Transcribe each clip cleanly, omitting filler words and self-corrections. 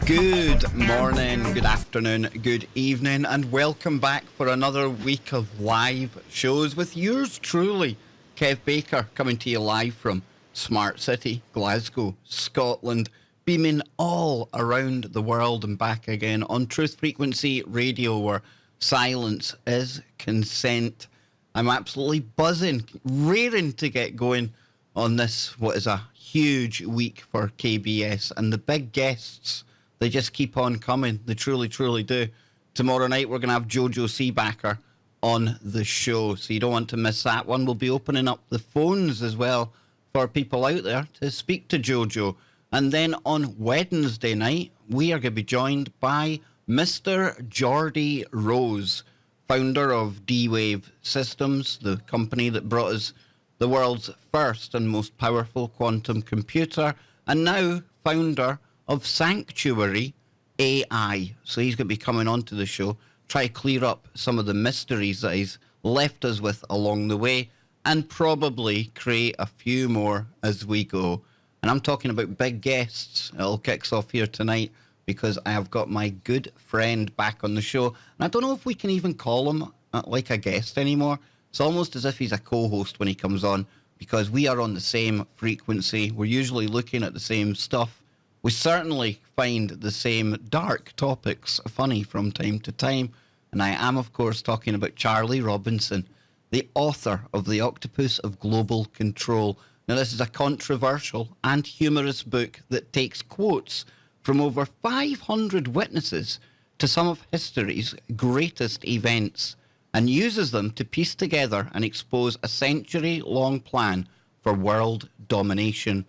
Good morning, good afternoon, good evening, and welcome back for another week of live shows with yours truly, Kev Baker, coming to you live from Smart City, Glasgow, Scotland, beaming all around the world and back again on Truth Frequency Radio, where silence is consent. I'm absolutely buzzing, raring to get going on this, what is a huge week for KBS, and the big guests, they just keep on coming. They truly, truly do. Tomorrow night, we're going to have Jojo Seabacker on the show, so you don't want to miss that one. We'll be opening up the phones as well for people out there to speak to Jojo. And then on Wednesday night, we are going to be joined by Mr. Geordie Rose, founder of D-Wave Systems, the company that brought us the world's first and most powerful quantum computer, and now founder of Sanctuary AI. So he's going to be coming onto the show, try to clear up some of the mysteries that he's left us with along the way, and probably create a few more as we go. And I'm talking about big guests. It all kicks off here tonight because I have got my good friend back on the show. And I don't know if we can even call him like a guest anymore. It's almost as if he's a co-host when he comes on, because we are on the same frequency. We're usually looking at the same stuff. We certainly find the same dark topics funny from time to time. And I am, of course, talking about Charlie Robinson, the author of The Octopus of Global Control. Now, this is a controversial and humorous book that takes quotes from over 500 witnesses to some of history's greatest events and uses them to piece together and expose a century-long plan for world domination.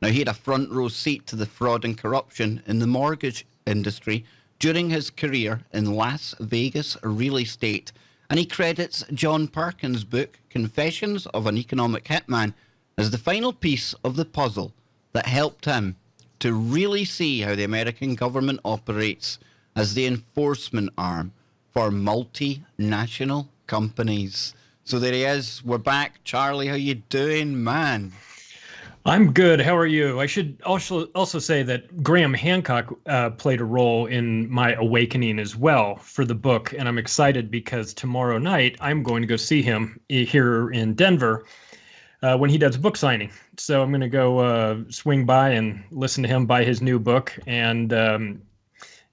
Now, he had a front row seat to the fraud and corruption in the mortgage industry during his career in Las Vegas real estate, and he credits John Perkins' book, Confessions of an Economic Hitman, as the final piece of the puzzle that helped him to really see how the American government operates as the enforcement arm for multinational companies. So there he is. We're back. Charlie, how you doing, man? I'm good. How are you? I should also say that Graham Hancock played a role in my awakening as well for the book, and I'm excited because tomorrow night I'm going to go see him here in Denver when he does a book signing. So I'm going to go swing by and listen to him buy his new book and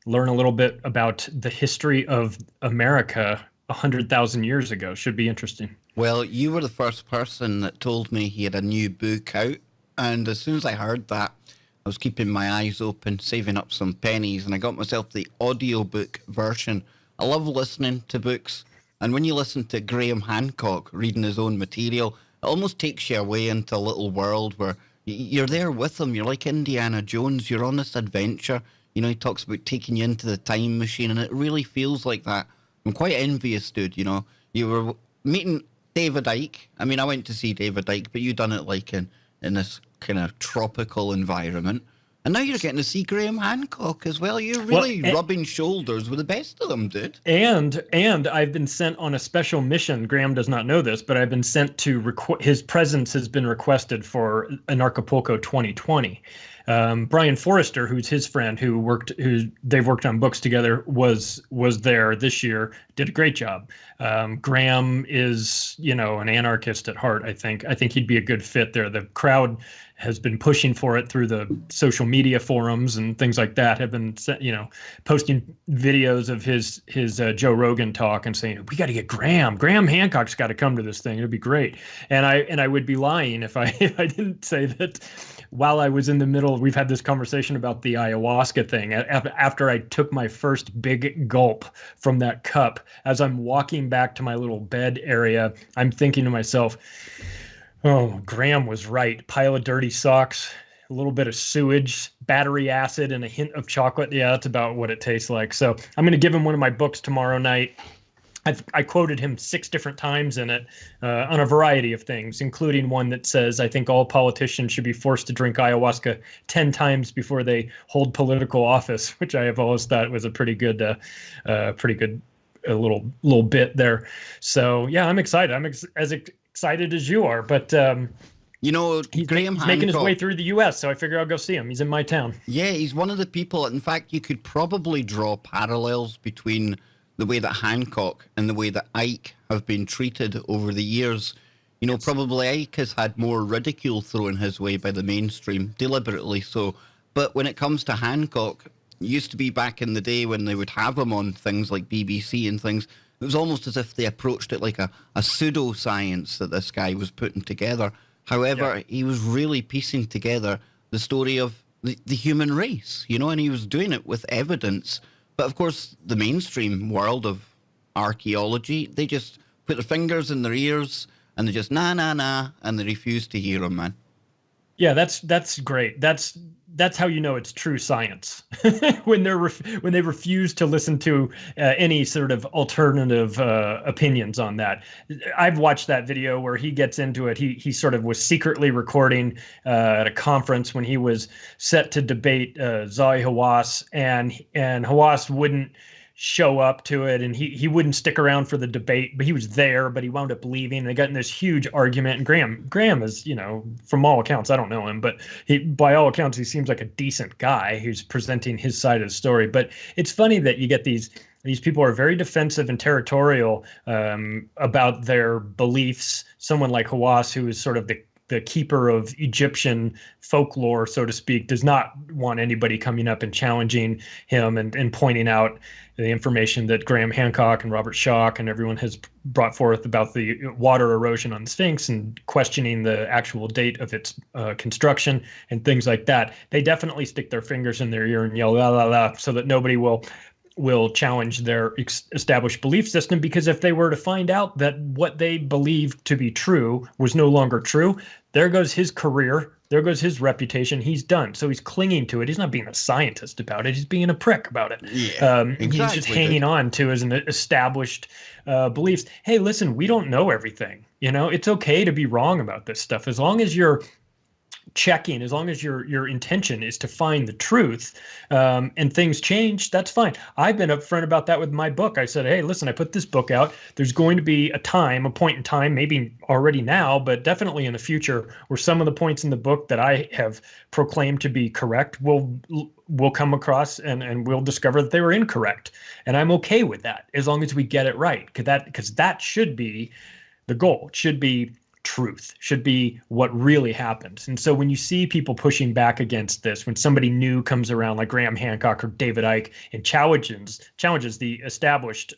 learn a little bit about the history of America 100,000 years ago. Should be interesting. Well, you were the first person that told me he had a new book out. And as soon as I heard that, I was keeping my eyes open, saving up some pennies, and I got myself the audiobook version. I love listening to books. And when you listen to Graham Hancock reading his own material, it almost takes you away into a little world where you're there with him. You're like Indiana Jones. You're on this adventure. You know, he talks about taking you into the time machine, and it really feels like that. I'm quite envious, dude. You know, you were meeting David Icke. I mean, I went to see David Icke, but you done it like in this kind of tropical environment. And now you're getting to see Graham Hancock as well. You're really rubbing shoulders with the best of them, dude. And I've been sent on a special mission. Graham does not know this, but I've been sent to his presence has been requested for Anarchapulco 2020. Brian Forrester, who's his friend, who they've worked on books together, was there this year. Did a great job. Graham is, an anarchist at heart. I think he'd be a good fit there. The crowd has been pushing for it through the social media forums and things like that. Have been, posting videos of his Joe Rogan talk and saying, we got to get Graham. Graham Hancock's got to come to this thing. It'd be great. And I would be lying if I didn't say that. While I was in the middle, we've had this conversation about the ayahuasca thing. After I took my first big gulp from that cup, as I'm walking back to my little bed area, I'm thinking to myself, oh, Graham was right. Pile of dirty socks, a little bit of sewage, battery acid, and a hint of chocolate. Yeah, that's about what it tastes like. So I'm going to give him one of my books tomorrow night. I quoted him 6 different times in it on a variety of things, including one that says, I think all politicians should be forced to drink ayahuasca 10 times before they hold political office, which I have always thought was a pretty good little bit there. So, yeah, I'm excited. I'm as excited as you are. But You know, Graham He's making his way Hancock. through the U.S., so I figure I'll go see him. He's in my town. Yeah, he's one of the people. In fact, you could probably draw parallels between the way that Hancock and the way that Ike have been treated over the years. You know, probably Ike has had more ridicule thrown his way by the mainstream, deliberately so. But when it comes to Hancock, it used to be back in the day when they would have him on things like BBC and things, it was almost as if they approached it like a pseudoscience that this guy was putting together. However, he was really piecing together the story of the human race, you know, and he was doing it with evidence. But of course, the mainstream world of archaeology, they just put their fingers in their ears and they just nah, and they refuse to hear him, man. Yeah, that's great. That's how you know it's true science when when they refuse to listen to any sort of alternative opinions on that. I've watched that video where he gets into it. He sort of was secretly recording at a conference when he was set to debate Zahi Hawass, and Hawass wouldn't show up to it, and he wouldn't stick around for the debate, but he was there, but he wound up leaving. They got in this huge argument, and Graham is, you know, from all accounts, I don't know him, but by all accounts, he seems like a decent guy who's presenting his side of the story. But it's funny that you get these people are very defensive and territorial about their beliefs. Someone like Hawass, who is sort of the keeper of Egyptian folklore, so to speak, does not want anybody coming up and challenging him and pointing out the information that Graham Hancock and Robert Schoch and everyone has brought forth about the water erosion on the Sphinx and questioning the actual date of its construction and things like that. They definitely stick their fingers in their ear and yell la la la so that nobody will challenge their established belief system, because if they were to find out that what they believed to be true was no longer true, there goes his career, there goes his reputation, he's done. So he's clinging to it. He's not being a scientist about it, he's being a prick about it. Yeah, exactly, he's just hanging on to his established beliefs. Hey, listen, we don't know everything. You know, it's okay to be wrong about this stuff as long as you're checking, as long as your intention is to find the truth, and things change, that's fine. I've been upfront about that with my book. I said, hey, listen, I put this book out. There's going to be a point in time, maybe already now, but definitely in the future, where some of the points in the book that I have proclaimed to be correct will come across and we'll discover that they were incorrect. And I'm okay with that as long as we get it right, because that should be the goal. It should be truth, should be what really happens. And so when you see people pushing back against this, when somebody new comes around like Graham Hancock or David Icke and challenges the established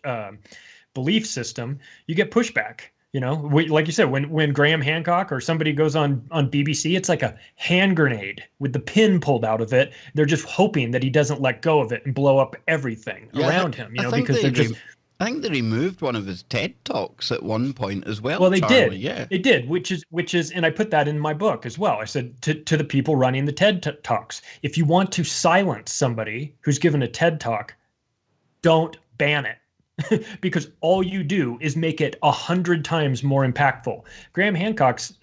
belief system, you get pushback. You know, like you said, when Graham Hancock or somebody goes on BBC, it's like a hand grenade with the pin pulled out of it. They're just hoping that he doesn't let go of it and blow up everything around him, you know, because they're just... I think they removed one of his TED Talks at one point as well. Well, they Charlie. did. Yeah, they did, which is, and I put that in my book as well. I said to the people running the TED Talks, if you want to silence somebody who's given a TED Talk, don't ban it, because all you do is make it 100 times more impactful. Graham Hancock's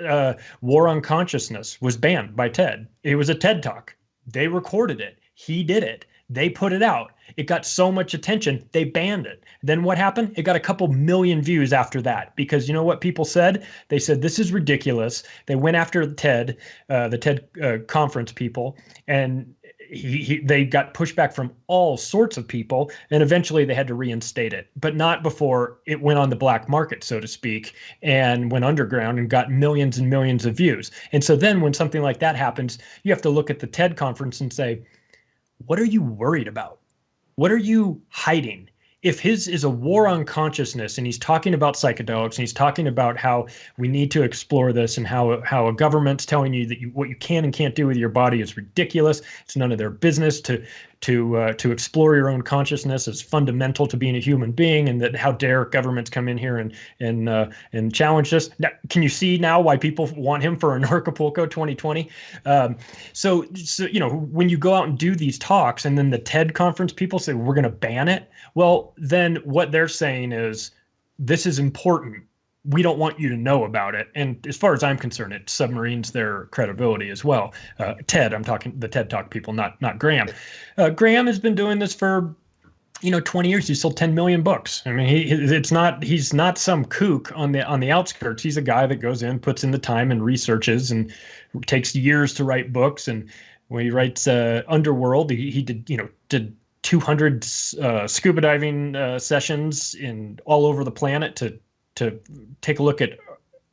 War on Consciousness was banned by TED. It was a TED Talk. They recorded it. He did it. They put it out. It got so much attention, they banned it. Then what happened? It got a couple million views after that, because you know what people said? They said, this is ridiculous. They went after the TED conference people, and they got pushback from all sorts of people, and eventually they had to reinstate it, but not before it went on the black market, so to speak, and went underground and got millions and millions of views. And so then when something like that happens, you have to look at the TED conference and say, what are you worried about? What are you hiding? If his is a war on consciousness and he's talking about psychedelics and he's talking about how we need to explore this and how a government's telling you that what you can and can't do with your body is ridiculous, it's none of their business to explore your own consciousness is fundamental to being a human being, and that how dare governments come in here and challenge this. Now, can you see now why people want him for Acapulco 2020? So you know, when you go out and do these talks and then the TED conference people say we're going to ban it, well, then what they're saying is this is important. We don't want you to know about it. And as far as I'm concerned, it submarines their credibility as well. TED, I'm talking the TED Talk people, not Graham. Graham has been doing this for 20 years, he sold 10 million books. I mean, he's not some kook on the outskirts. He's a guy that goes in, puts in the time and researches and takes years to write books. And when he writes Underworld, he did 200 scuba diving sessions in all over the planet to take a look at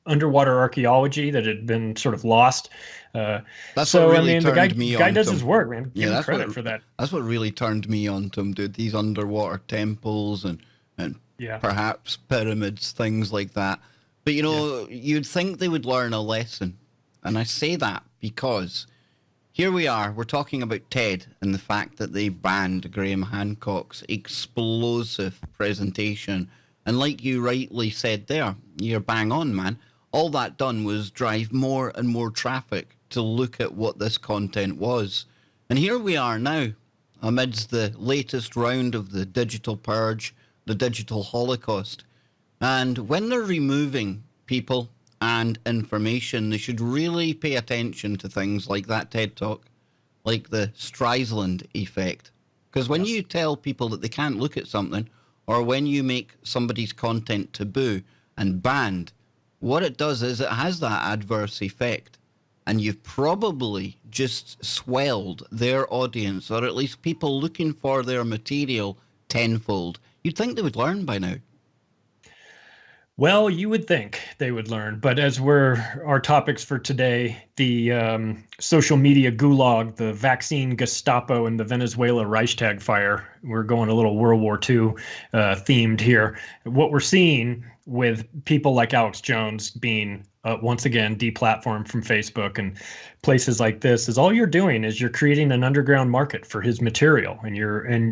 underwater archaeology that had been sort of lost. That's what really the guy, turned me guy on does to his him. work, man. Give him That's credit for that. That's what really turned me on to him, dude. These underwater temples and Yeah. perhaps pyramids, things like that. But you'd think they would learn a lesson. And I say that because here we are, we're talking about TED and the fact that they banned Graham Hancock's explosive presentation. And like you rightly said there, you're bang on, man. All that done was drive more and more traffic to look at what this content was. And here we are now, amidst the latest round of the digital purge, the digital holocaust. And when they're removing people and information, they should really pay attention to things like that TED Talk, like the Streisand effect. Because when you tell people that they can't look at something, or when you make somebody's content taboo and banned, what it does is it has that adverse effect. And you've probably just swelled their audience, or at least people looking for their material, tenfold. You'd think they would learn by now. Well, you would think they would learn, but as our topics for today, the social media gulag, the vaccine Gestapo, and the Venezuela Reichstag fire, we're going a little World War II themed here. What we're seeing with people like Alex Jones being once again deplatformed from Facebook and places like this is all you're doing is you're creating an underground market for his material, and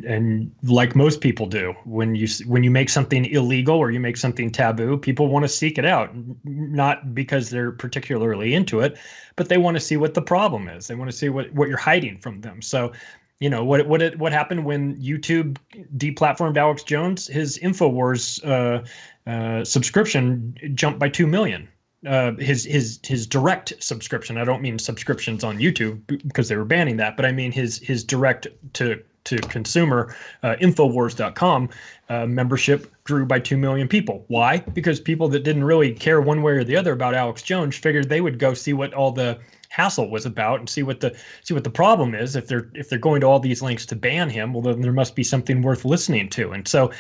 and like most people do, when you make something illegal or you make something taboo, people want to seek it out, not because they're particularly into it, but they want to see what the problem is. They want to see what you're hiding from them. So what happened when YouTube deplatformed Alex Jones? His InfoWars subscription jumped by 2 million. His direct subscription. I don't mean subscriptions on YouTube because they were banning that, but I mean his direct to consumer Infowars.com membership grew by 2 million people. Why? Because people that didn't really care one way or the other about Alex Jones figured they would go see what all the hassle was about and see what the problem is. If they're going to all these lengths to ban him, well, then there must be something worth listening to. And so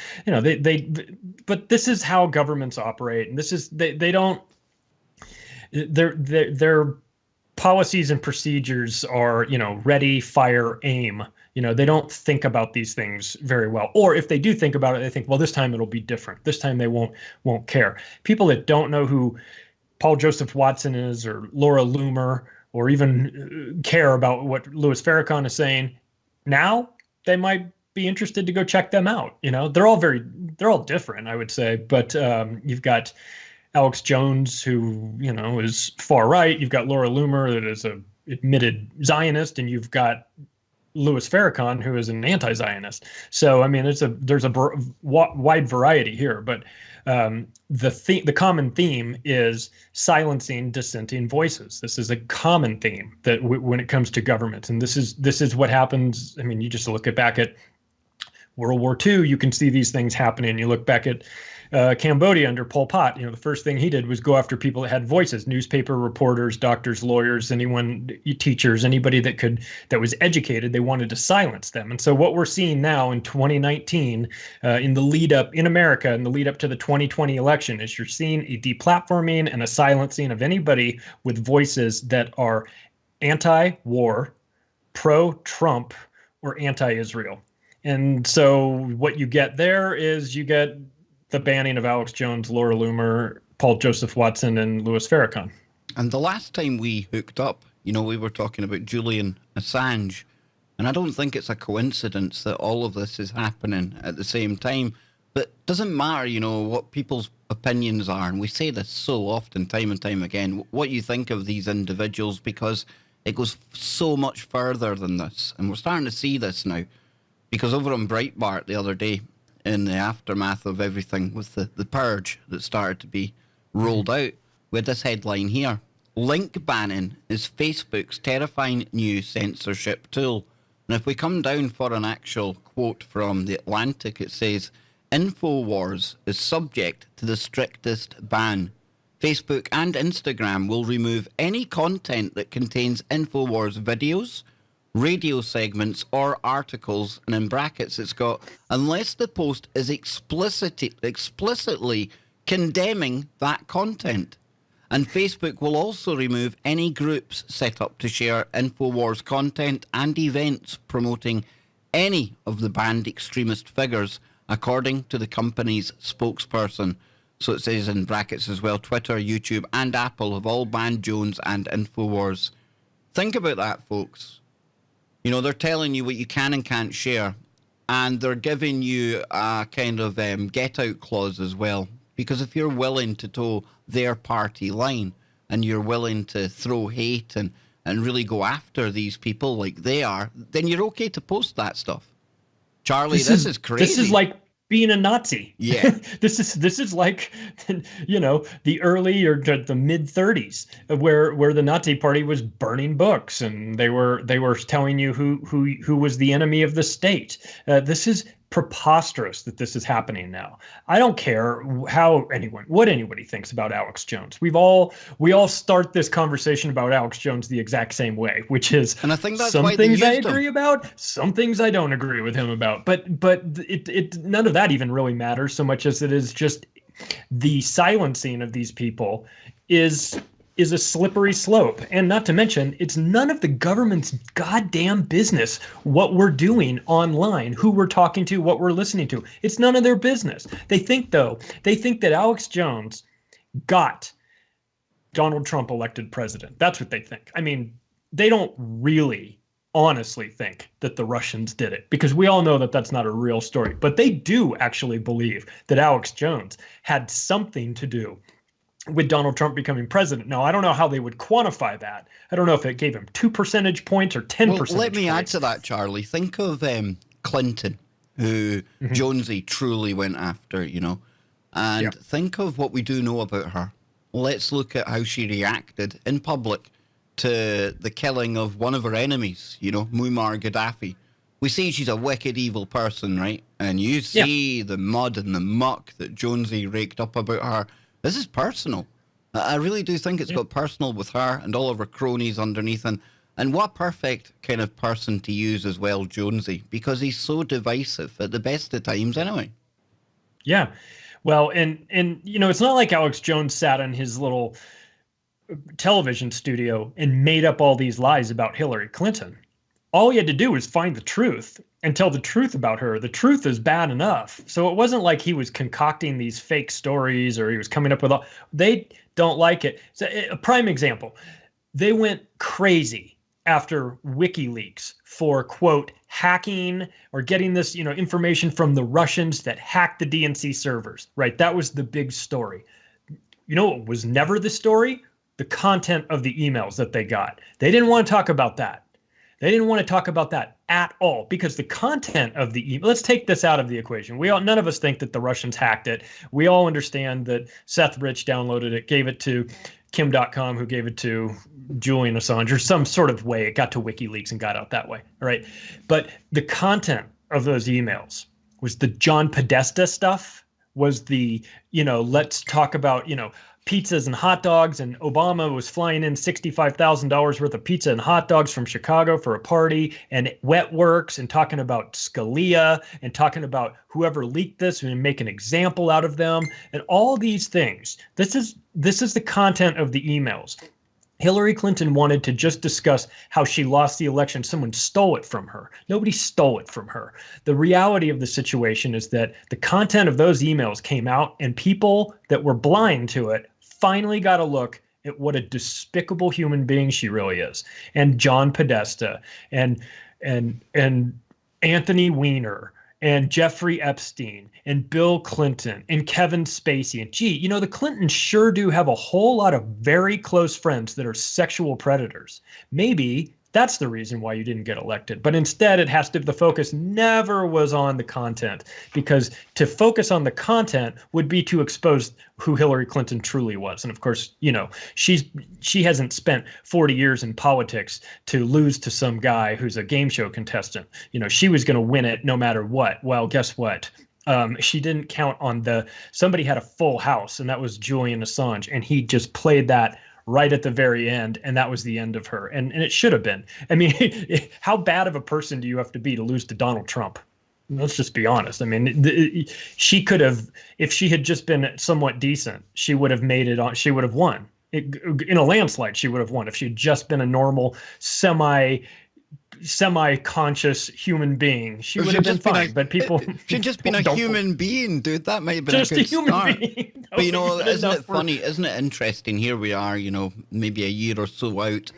but this is how governments operate, and this is they don't. Their policies and procedures are, ready, fire, aim. They don't think about these things very well. Or if they do think about it, they think, well, this time it'll be different. This time they won't care. People that don't know who Paul Joseph Watson is, or Laura Loomer, or even care about what Louis Farrakhan is saying, now they might be interested to go check them out. They're all different, I would say. But you've got Alex Jones, who, is far right. You've got Laura Loomer, that is a admitted Zionist, and you've got Louis Farrakhan, who is an anti-Zionist. So, I mean, there's a wide variety here, but the common theme is silencing dissenting voices. This is a common theme that when it comes to government, and this is what happens. I mean, you just look back at World War II, you can see these things happening. You look back at Cambodia under Pol Pot. The first thing he did was go after people that had voices: newspaper reporters, doctors, lawyers, teachers, anybody that was educated. They wanted to silence them. And so what we're seeing now in 2019, in the lead up in America, in the lead up to the 2020 election, is you're seeing a deplatforming and a silencing of anybody with voices that are anti-war, pro-Trump, or anti-Israel. And so what you get there is you get the banning of Alex Jones, Laura Loomer, Paul Joseph Watson, and Louis Farrakhan. And the last time we hooked up, we were talking about Julian Assange. And I don't think it's a coincidence that all of this is happening at the same time. But it doesn't matter, what people's opinions are. And we say this so often, time and time again, what you think of these individuals, because it goes so much further than this. And we're starting to see this now. Because over on Breitbart the other day, in the aftermath of everything with the purge that started to be rolled out, we had this headline here: link banning is Facebook's terrifying new censorship tool. And if we come down for an actual quote from The Atlantic, it says, InfoWars is subject to the strictest ban. Facebook and Instagram will remove any content that contains InfoWars videos, radio segments, or articles. And in brackets, it's got, unless the post is explicitly condemning that content. And Facebook will also remove any groups set up to share InfoWars content and events promoting any of the banned extremist figures, according to the company's spokesperson. So it says in brackets as well, Twitter, YouTube, and Apple have all banned Jones and InfoWars. Think about that, folks. You know, they're telling you what you can and can't share, and they're giving you a kind of get-out clause as well. Because if you're willing to toe their party line and you're willing to throw hate and really go after these people like they are, then you're okay to post that stuff. Charlie, this is crazy. This is like being a Nazi. Yeah. This is like, you know, the early or the mid 30s where the Nazi party was burning books and they were telling you who was the enemy of the state. This is preposterous that this is happening now. I don't care what anybody thinks about Alex Jones. We all start this conversation about Alex Jones the exact same way, which is, and I think that's some why they things I used agree him. about, some things I don't agree with him about. But it none of that even really matters so much as it is just the silencing of these people is a slippery slope. And not to mention, it's none of the government's goddamn business what we're doing online, who we're talking to, what we're listening to. It's none of their business. They think that Alex Jones got Donald Trump elected president. That's what they think. I mean, they don't really honestly think that the Russians did it, because we all know that that's not a real story. But they do actually believe that Alex Jones had something to do with Donald Trump becoming president. Now, I don't know how they would quantify that. I don't know if it gave him 2 percentage points or 10 percentage points. Let me add to that, Charlie. Think of Clinton, who Jonesy truly went after, you know. And think of what we do know about her. Let's look at how she reacted in public to the killing of one of her enemies, you know, Muammar Gaddafi. We see she's a wicked, evil person, right? And you see the mud and the muck that Jonesy raked up about her. This is personal. I really do think it's got personal with her and all of her cronies underneath. And what a perfect kind of person to use as well, Jonesy, because he's so divisive at the best of times anyway. Yeah. Well, and you know, it's not like Alex Jones sat in his little television studio and made up all these lies about Hillary Clinton. All he had to do was find the truth and tell the truth about her. The truth is bad enough. So it wasn't like he was concocting these fake stories or he was coming up with all. They don't like it. So a prime example, they went crazy after WikiLeaks for, quote, hacking or getting this, you know, information from the Russians that hacked the DNC servers, right? That was the big story. You know what was never the story? The content of the emails that they got. They didn't want to talk about that. They didn't want to talk about that at all, because the content of the email, let's take this out of the equation. None of us think that the Russians hacked it. We all understand that Seth Rich downloaded it, gave it to Kim.com, who gave it to Julian Assange, or some sort of way it got to WikiLeaks and got out that way. All right. But the content of those emails was the John Podesta stuff, was the, you know, let's talk about, you know, pizzas and hot dogs, and Obama was flying in $65,000 worth of pizza and hot dogs from Chicago for a party, and Wet Works, and talking about Scalia, and talking about whoever leaked this and make an example out of them, and all these things. This is the content of the emails. Hillary Clinton wanted to just discuss how she lost the election. Someone stole it from her. Nobody stole it from her. The reality of the situation is that the content of those emails came out, and people that were blind to it finally got a look at what a despicable human being she really is. And John Podesta and Anthony Weiner and Jeffrey Epstein and Bill Clinton and Kevin Spacey. And gee, you know, the Clintons sure do have a whole lot of very close friends that are sexual predators. Maybe That's the reason why you didn't get elected. But instead, the focus never was on the content, because to focus on the content would be to expose who Hillary Clinton truly was. And of course, she hasn't spent 40 years in politics to lose to some guy who's a game show contestant. She was going to win it no matter what. Well, guess what? She didn't count on somebody had a full house, and that was Julian Assange, and he just played that right at the very end, and that was the end of her. And it should have been. I mean, how bad of a person do you have to be to lose to Donald Trump? Let's just be honest. I mean, she could have, if she had just been somewhat decent, she would have made it on. She would have won in a landslide. She would have won if she had just been a normal, semi-conscious human being. She would have been fine. But people, she'd just been a human being, dude. That might have been just a good human start. Being. But isn't it funny? Isn't it interesting? Here we are, maybe a year or so out,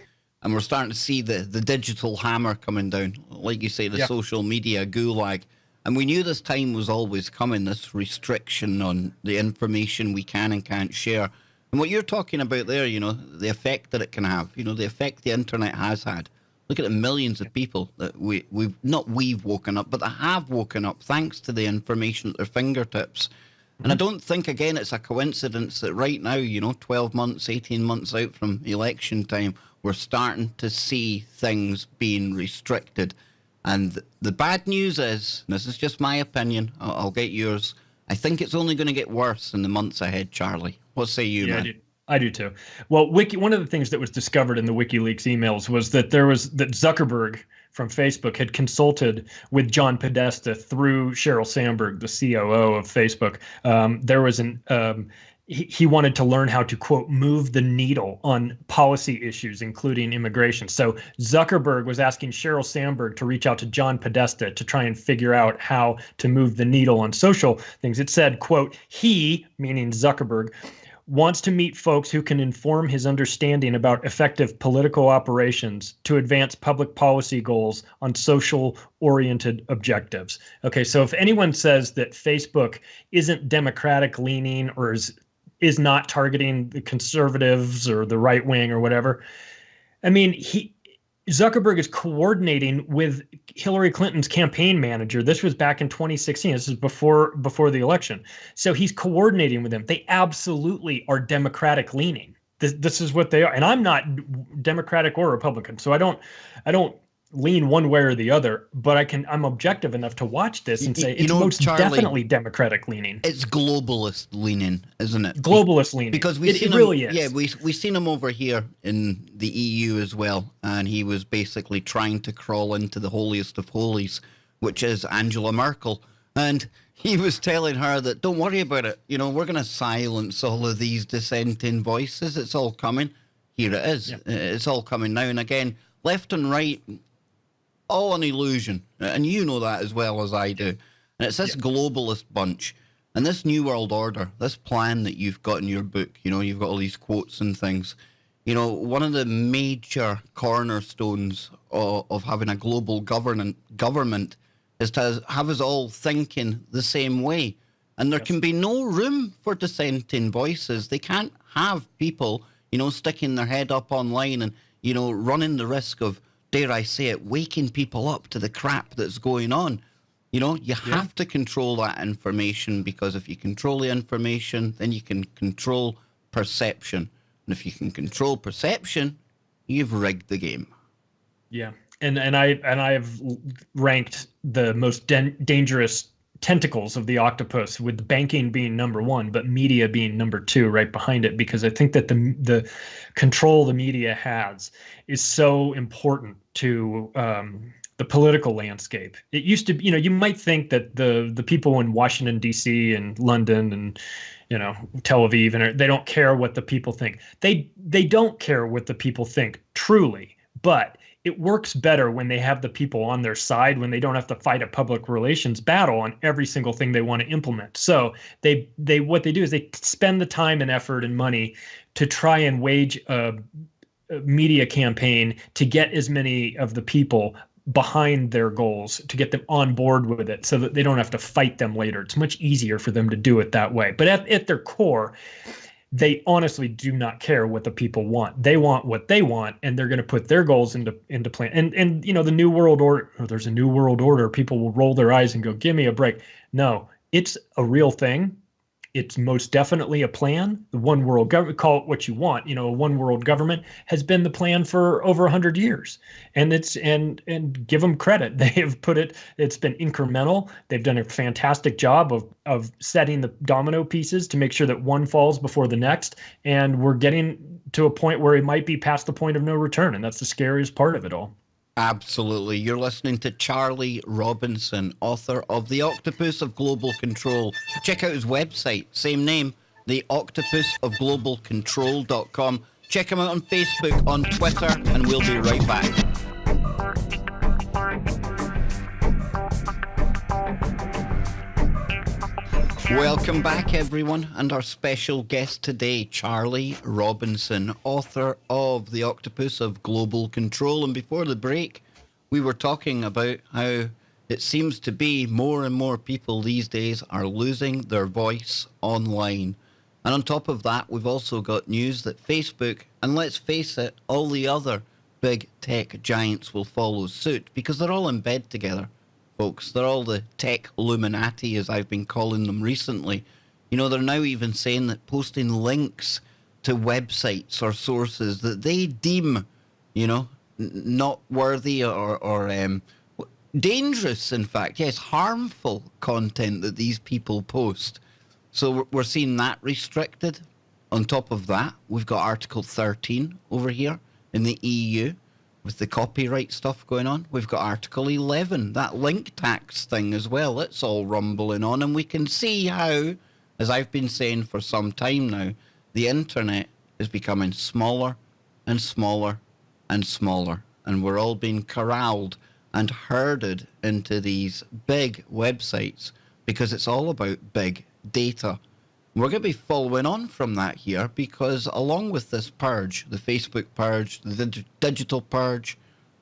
and we're starting to see the digital hammer coming down, like you say, the social media gulag. And we knew this time was always coming, this restriction on the information we can and can't share. And what you're talking about there, the effect that it can have, the effect the internet has had. Look at the millions of people that we've woken up, but that have woken up thanks to the information at their fingertips. And I don't think, again, it's a coincidence that right now, 12 months, 18 months out from election time, we're starting to see things being restricted. And the bad news is, and this is just my opinion, I'll get yours, I think it's only going to get worse in the months ahead, Charlie. What say you, man? I do too. Well, one of the things that was discovered in the WikiLeaks emails was that that Zuckerberg from Facebook had consulted with John Podesta through Sheryl Sandberg, the COO of Facebook. There was he wanted to learn how to, quote, move the needle on policy issues, including immigration. So Zuckerberg was asking Sheryl Sandberg to reach out to John Podesta to try and figure out how to move the needle on social things. It said, quote, he, meaning Zuckerberg, wants to meet folks who can inform his understanding about effective political operations to advance public policy goals on social-oriented objectives. Okay, so if anyone says that Facebook isn't democratic-leaning or is not targeting the conservatives or the right wing or whatever, I mean, Zuckerberg is coordinating with Hillary Clinton's campaign manager. This was back in 2016. This is before the election. So he's coordinating with them. They absolutely are Democratic leaning. This is what they are. And I'm not Democratic or Republican, so I don't lean one way or the other, but I'm objective enough to watch this and say it's most Charlie, definitely Democratic leaning. It's globalist leaning, isn't it? Globalist leaning. Because it really is. Yeah, we've seen him over here in the EU as well, and he was basically trying to crawl into the holiest of holies, which is Angela Merkel. And he was telling her that, don't worry about it. We're going to silence all of these dissenting voices. It's all coming. Here it is. Yeah. It's all coming now. And again, left and right, all an illusion. And you know that as well as I do. And it's this globalist bunch. And this New World Order, this plan that you've got in your book, you've got all these quotes and things. One of the major cornerstones of having a global government is to have us all thinking the same way. And there can be no room for dissenting voices. They can't have people, sticking their head up online and, running the risk of, dare I say it, waking people up to the crap that's going on. You have to control that information, because if you control the information, then you can control perception. And if you can control perception, you've rigged the game. Yeah. And I have ranked the most dangerous tentacles of the octopus, with banking being number one, but media being number two right behind it, because I think that the control the media has is so important to the political landscape. It used to, you might think that the people in Washington, D.C. and London and, Tel Aviv, and they don't care what the people think. They don't care what the people think, truly, but it works better when they have the people on their side, when they don't have to fight a public relations battle on every single thing they want to implement. So what they do is they spend the time and effort and money to try and wage a media campaign to get as many of the people behind their goals, to get them on board with it, so that they don't have to fight them later. It's much easier for them to do it that way. But at their core, they honestly do not care what the people want. They want what they want, and they're going to put their goals into plan. And the new world order, or there's a new world order, people will roll their eyes and go, "Give me a break." No, it's a real thing. It's most definitely a plan. The one world government, call it what you want. A one world government has been the plan for over 100 years, and and give them credit. They have put it. It's been incremental. They've done a fantastic job of setting the domino pieces to make sure that one falls before the next, and we're getting to a point where it might be past the point of no return, and that's the scariest part of it all. Absolutely. You're listening to Charlie Robinson, author of The Octopus of Global Control. Check out his website, same name, theoctopusofglobalcontrol.com. Check him out on Facebook, on Twitter, and we'll be right back. Welcome back, everyone, and our special guest today, Charlie Robinson, author of The Octopus of Global Control. And before the break, we were talking about how it seems to be more and more people these days are losing their voice online. And on top of that, we've also got news that Facebook, and let's face it, all the other big tech giants will follow suit because they're all in bed together. Folks, they're all the tech Illuminati, as I've been calling them recently. They're now even saying that posting links to websites or sources that they deem, not worthy or dangerous, in fact, yes, harmful content that these people post. So we're seeing that restricted. On top of that, we've got Article 13 over here in the EU. With the copyright stuff going on, we've got Article 11, that link tax thing as well. It's all rumbling on, and we can see how, as I've been saying for some time now, the internet is becoming smaller and smaller and smaller, and we're all being corralled and herded into these big websites because it's all about big data. We're going to be following on from that here because along with this purge, the Facebook purge, the digital purge,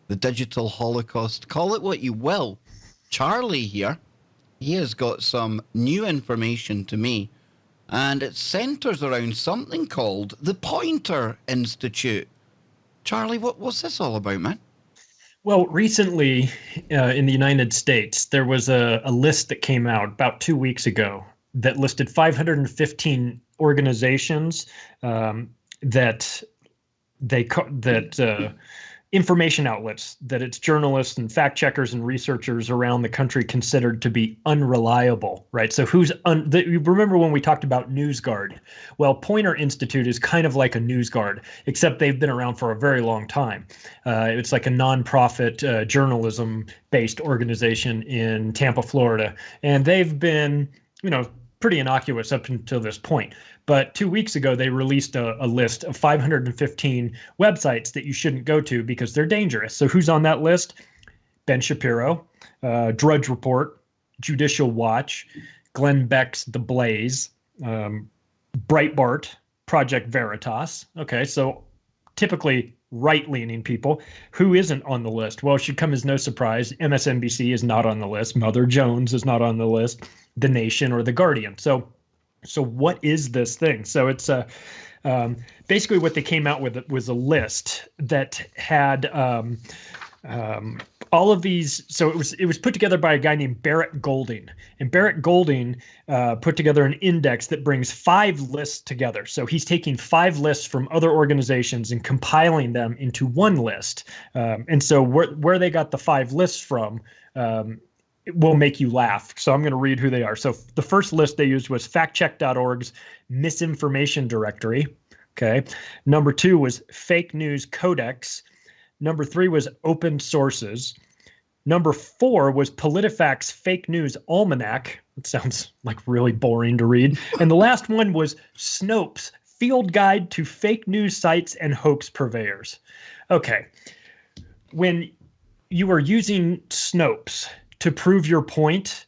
the digital holocaust, call it what you will, Charlie here, he has got some new information to me, and it centers around something called the Pointer Institute. Charlie, what's this all about, man? Well, recently in the United States, there was a list that came out about 2 weeks ago that listed 515 organizations that information outlets that its journalists and fact checkers and researchers around the country considered to be unreliable, right? So you remember when we talked about NewsGuard? Well, Pointer Institute is kind of like a NewsGuard, except they've been around for a very long time. It's like a nonprofit journalism-based organization in Tampa, Florida, and they've been, pretty innocuous up until this point. But 2 weeks ago, they released a list of 515 websites that you shouldn't go to because they're dangerous. So who's on that list? Ben Shapiro, Drudge Report, Judicial Watch, Glenn Beck's The Blaze, Breitbart, Project Veritas. Okay, so typically right-leaning people. Who isn't on the list? Well, it should come as no surprise. MSNBC is not on the list. Mother Jones is not on the list. The Nation or The Guardian. So what is this thing? So it's basically what they came out with was a list that had all of these. So it was put together by a guy named Barrett Golding, and Barrett Golding put together an index that brings 5 lists together. So he's taking 5 lists from other organizations and compiling them into one list. And so where they got the 5 lists from, it will make you laugh. So I'm going to read who they are. So the first list they used was factcheck.org's misinformation directory. Okay. Number 2 was Fake News Codex. Number 3 was Open Sources. Number 4 was PolitiFact's Fake News Almanac. It sounds like really boring to read. And the last one was Snopes Field Guide to Fake News Sites and Hoax Purveyors. Okay. When you are using Snopes to prove your point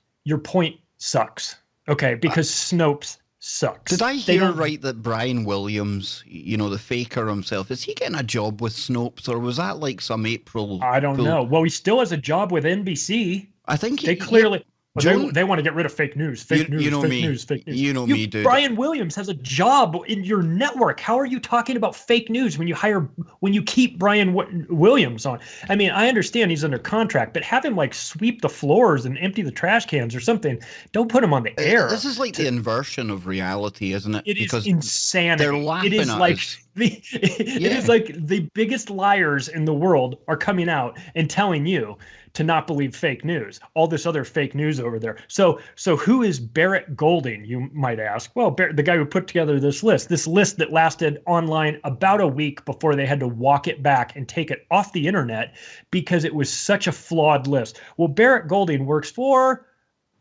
sucks. Okay, because Snopes sucks. Did I hear right that Brian Williams, the faker himself, is he getting a job with Snopes, or was that like some April? I don't know. Well, he still has a job with NBC. I think they clearly. Well, they want to get rid of fake news, fake news, fake news, fake news. You know me, dude. Brian Williams has a job in your network. How are you talking about fake news when you keep Brian Williams on? I mean, I understand he's under contract, but have him like sweep the floors and empty the trash cans or something. Don't put him on the air. This is like the inversion of reality, isn't it? It is insanity. They're laughing it is at like us. it is like the biggest liars in the world are coming out and telling you to not believe fake news, all this other fake news over there. So who is Barrett Golding, you might ask? Well, the guy who put together this list that lasted online about a week before they had to walk it back and take it off the internet because it was such a flawed list. Well, Barrett Golding works for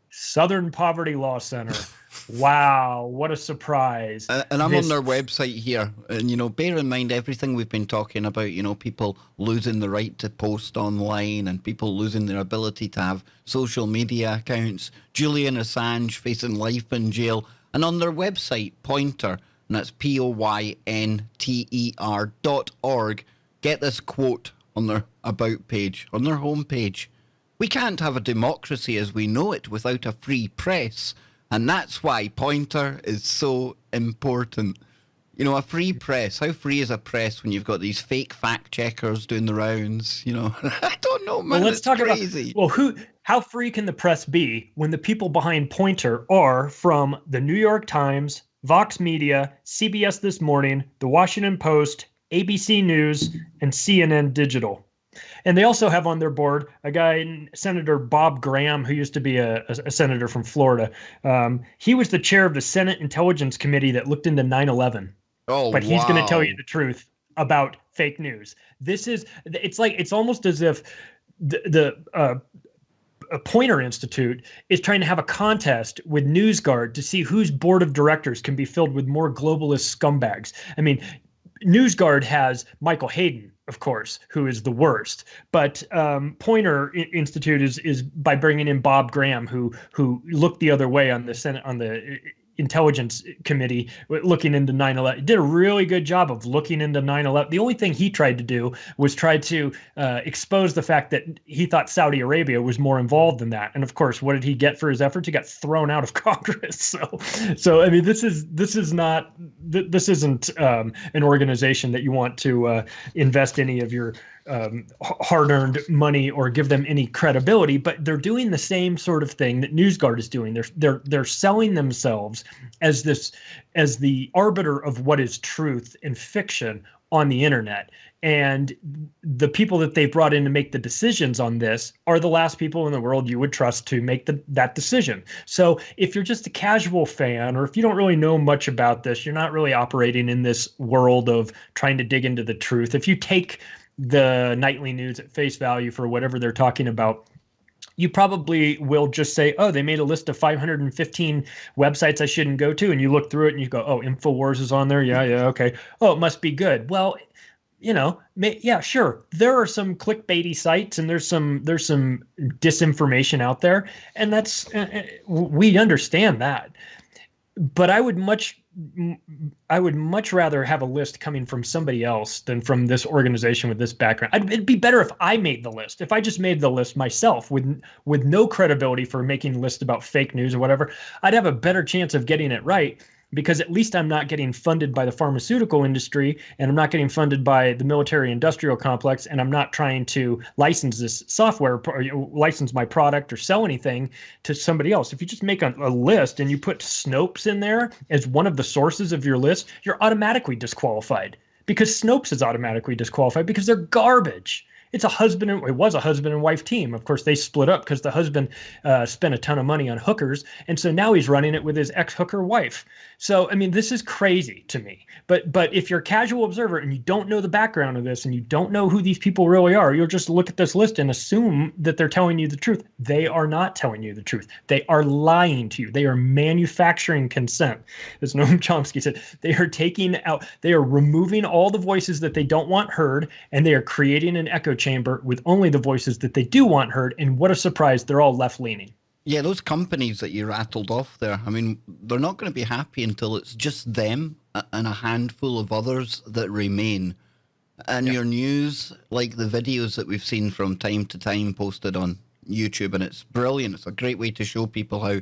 Southern Poverty Law Center. Wow, what a surprise. And I'm on their website here. And, bear in mind everything we've been talking about, people losing the right to post online and people losing their ability to have social media accounts. Julian Assange facing life in jail. And on their website, Poynter, and that's POYNTER.org, get this quote on their About page, on their homepage. We can't have a democracy as we know it without a free press. And that's why Poynter is so important. A free press. How free is a press when you've got these fake fact checkers doing the rounds? I don't know, man. Well, let's talk crazy. How free can the press be when the people behind Poynter are from the New York Times, Vox Media, CBS This Morning, The Washington Post, ABC News, and CNN Digital? And they also have on their board a guy, Senator Bob Graham, who used to be a senator from Florida. He was the chair of the Senate Intelligence Committee that looked into 9/11. Oh, but he's going to tell you the truth about fake news. It's almost as if the Poynter Institute is trying to have a contest with NewsGuard to see whose board of directors can be filled with more globalist scumbags. I mean, NewsGuard has Michael Hayden, of course, who is the worst. But Poynter Institute is by bringing in Bob Graham, who looked the other way on the Senate on the Intelligence Committee looking into 9/11. Did a really good job of looking into 9/11. The only thing he tried to do was try to expose the fact that he thought Saudi Arabia was more involved than that. And of course, what did he get for his efforts? He got thrown out of Congress. So I mean, this isn't an organization that you want to invest any of your hard-earned money or give them any credibility, but they're doing the same sort of thing that NewsGuard is doing. They're selling themselves as the arbiter of what is truth and fiction on the internet. And the people that they brought in to make the decisions on this are the last people in the world you would trust to make that decision. So if you're just a casual fan, or if you don't really know much about this, you're not really operating in this world of trying to dig into the truth. If you take the nightly news at face value for whatever they're talking about, you probably will just say, oh, they made a list of 515 websites I shouldn't go to. And you look through it and you go, oh, InfoWars is on there. Yeah, okay. Oh, it must be good. Well, yeah, sure. There are some clickbaity sites and there's some disinformation out there. And that's, we understand that. But I would much rather have a list coming from somebody else than from this organization with this background. It'd be better if I made the list. If I just made the list myself with no credibility for making a list about fake news or whatever, I'd have a better chance of getting it right, because at least I'm not getting funded by the pharmaceutical industry, and I'm not getting funded by the military industrial complex, and I'm not trying to license this software or license my product or sell anything to somebody else. If you just make a list and you put Snopes in there as one of the sources of your list, you're automatically disqualified, because Snopes is automatically disqualified because they're garbage. It was a husband and wife team. Of course, they split up because the husband spent a ton of money on hookers. And so now he's running it with his ex-hooker wife. So, I mean, this is crazy to me. But if you're a casual observer and you don't know the background of this and you don't know who these people really are, you'll just look at this list and assume that they're telling you the truth. They are not telling you the truth. They are lying to you. They are manufacturing consent. As Noam Chomsky said, they are removing all the voices that they don't want heard, and they are creating an echo chamber with only the voices that they do want heard. And what a surprise, they're all left-leaning. Yeah, those companies that you rattled off there, I mean, they're not going to be happy until it's just them and a handful of others that remain. And your news, like the videos that we've seen from time to time posted on YouTube, and it's brilliant. It's a great way to show people how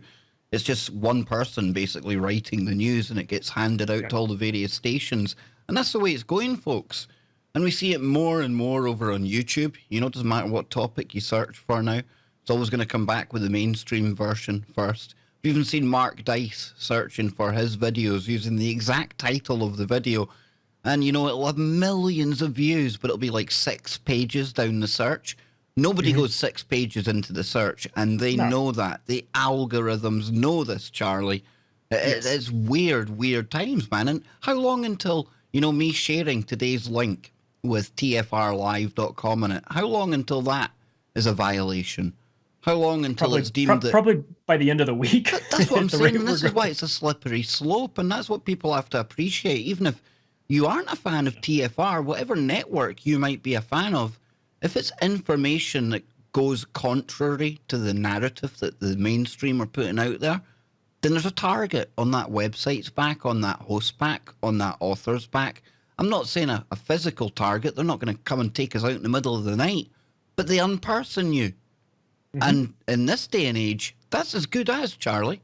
it's just one person basically writing the news, and it gets handed out to all the various stations. And that's the way it's going, folks. And we see it more and more over on YouTube. You know, it doesn't matter what topic you search for now. It's always going to come back with the mainstream version first. We've even seen Mark Dice searching for his videos using the exact title of the video. And, you know, it'll have millions of views, but it'll be like 6 pages down the search. Nobody goes 6 pages into the search, and they know that. The algorithms know this, Charlie. It's weird times, man. And how long until, you know, me sharing today's link with tfrlive.com in it, how long until that is a violation? How long until it's deemed that... Probably by the end of the week. That's what I'm saying, and this is why it's a slippery slope, and that's what people have to appreciate. Even if you aren't a fan of TFR, whatever network you might be a fan of, if it's information that goes contrary to the narrative that the mainstream are putting out there, then there's a target on that website's back, on that host's back, on that author's back. I'm not saying a physical target. They're not going to come and take us out in the middle of the night, but they unperson you. And in this day and age, that's as good as, Charlie.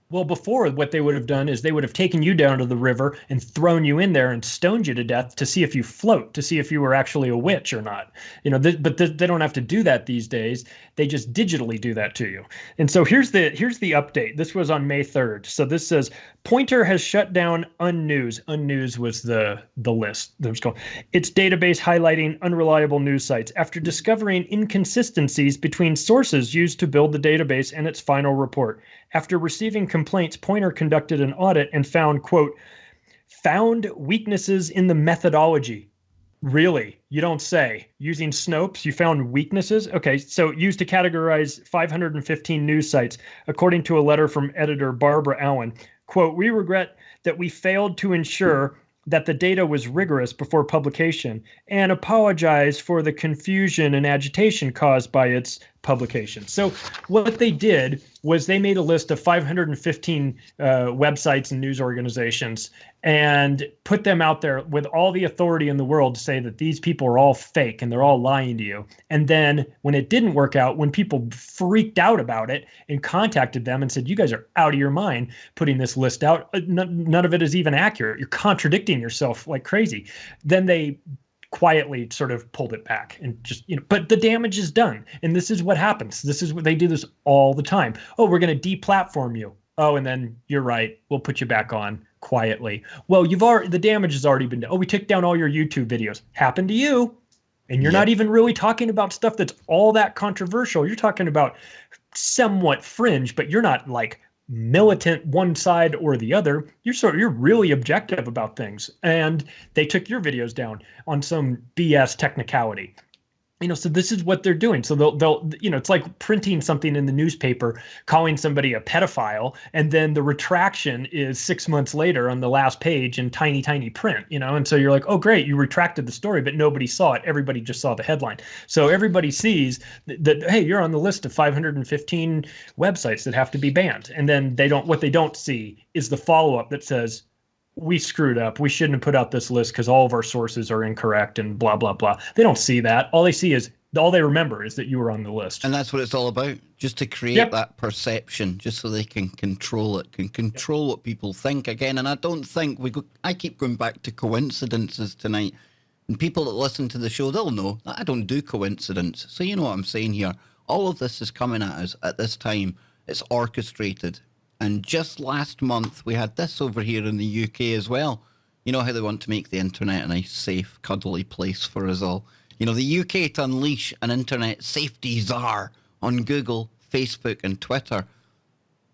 Well, before, what they would have done is they would have taken you down to the river and thrown you in there and stoned you to death to see if you float, to see if you were actually a witch or not. You know, but they don't have to do that these days. They just digitally do that to you. And so here's the update. This was on May 3rd. So this says, Pointer has shut down Unnews. Unnews was the list that was going. Its database highlighting unreliable news sites after discovering inconsistencies between sources used to build the database and its final report. After receiving complaints, Pointer conducted an audit and found, quote, found weaknesses in the methodology. Really? You don't say. Using Snopes, you found weaknesses? Okay, so used to categorize 515 news sites, according to a letter from editor Barbara Allen. Quote, we regret that we failed to ensure that the data was rigorous before publication and apologize for the confusion and agitation caused by its publication. So what they did was they made a list of 515 websites and news organizations and put them out there with all the authority in the world to say that these people are all fake and they're all lying to you. And then when it didn't work out, when people freaked out about it and contacted them and said, you guys are out of your mind putting this list out, none of it is even accurate. You're contradicting yourself like crazy. Then they quietly sort of pulled it back and just, you know, but the damage is done. And this is what happens. This is what they do this all the time. Oh, we're going to deplatform you. Oh, and then you're right. We'll put you back on quietly. Well, the damage has already been done. Oh, we took down all your YouTube videos. Happened to you. And you're not even really talking about stuff that's all that controversial. You're talking about somewhat fringe, but you're not like militant one side or the other. You're really objective about things, and they took your videos down on some BS technicality. You know, so this is what they're doing. So they'll you know, it's like printing something in the newspaper, calling somebody a pedophile, and then the retraction is 6 months later on the last page in tiny print, you know? And so you're like, oh, great, you retracted the story, but nobody saw it. Everybody just saw the headline. So everybody sees that, hey, you're on the list of 515 websites that have to be banned. And then what they don't see is the follow-up that says, we screwed up. We shouldn't have put out this list because all of our sources are incorrect and blah, blah, blah. They don't see that. All they remember is that you were on the list. And that's what it's all about, just to create that perception, just so they can control it, can control what people think again. And I don't think I keep going back to coincidences tonight. And people that listen to the show, they'll know that I don't do coincidence. So you know what I'm saying here. All of this is coming at us at this time. It's orchestrated. And just last month, we had this over here in the UK as well. You know how they want to make the internet a nice, safe, cuddly place for us all. You know, the UK to unleash an internet safety czar on Google, Facebook, and Twitter.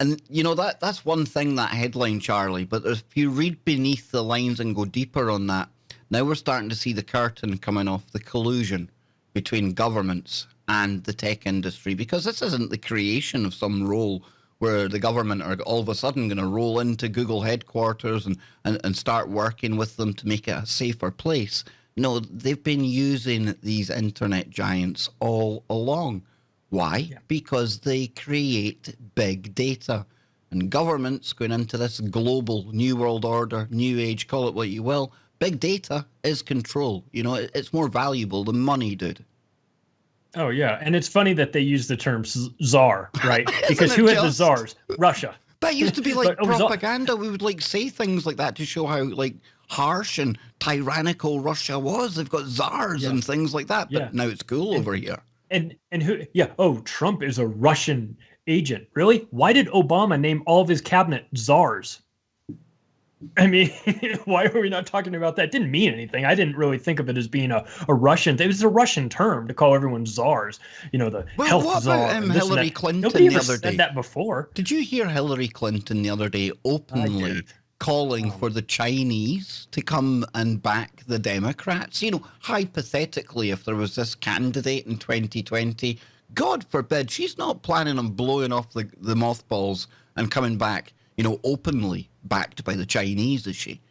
And, you know, that's one thing, that headline, Charlie. But if you read beneath the lines and go deeper on that, now we're starting to see the curtain coming off, the collusion between governments and the tech industry. Because this isn't the creation of some role where the government are all of a sudden going to roll into Google headquarters and start working with them to make it a safer place. No, they've been using these internet giants all along. Why? Yeah. Because they create big data. And governments going into this global new world order, new age, call it what you will, big data is control. You know, it's more valuable than money, dude. Oh yeah, and it's funny that they use the term czar, right? Isn't Because it who had the just? czars? Russia. That used to be But like propaganda. We would like say things like that to show how like harsh and tyrannical Russia was. They've got czars and yes, things like that, yeah, but now it's cool and over here. and who? Yeah. Oh, Trump is a Russian agent. Really? Why did Obama name all of his cabinet czars? I mean, why are we not talking about that? It didn't mean anything. I didn't really think of it as being a Russian. It was a Russian term to call everyone czars. You know, the Well, health what czar about and this and Hillary that. Clinton Nobody the ever other said day? that before. Did you hear Hillary Clinton the other day I openly did. calling for the Chinese to come and back the Democrats? You know, hypothetically, if there was this candidate in 2020, God forbid, she's not planning on blowing off the mothballs and coming back, you know, openly backed by the Chinese, is she?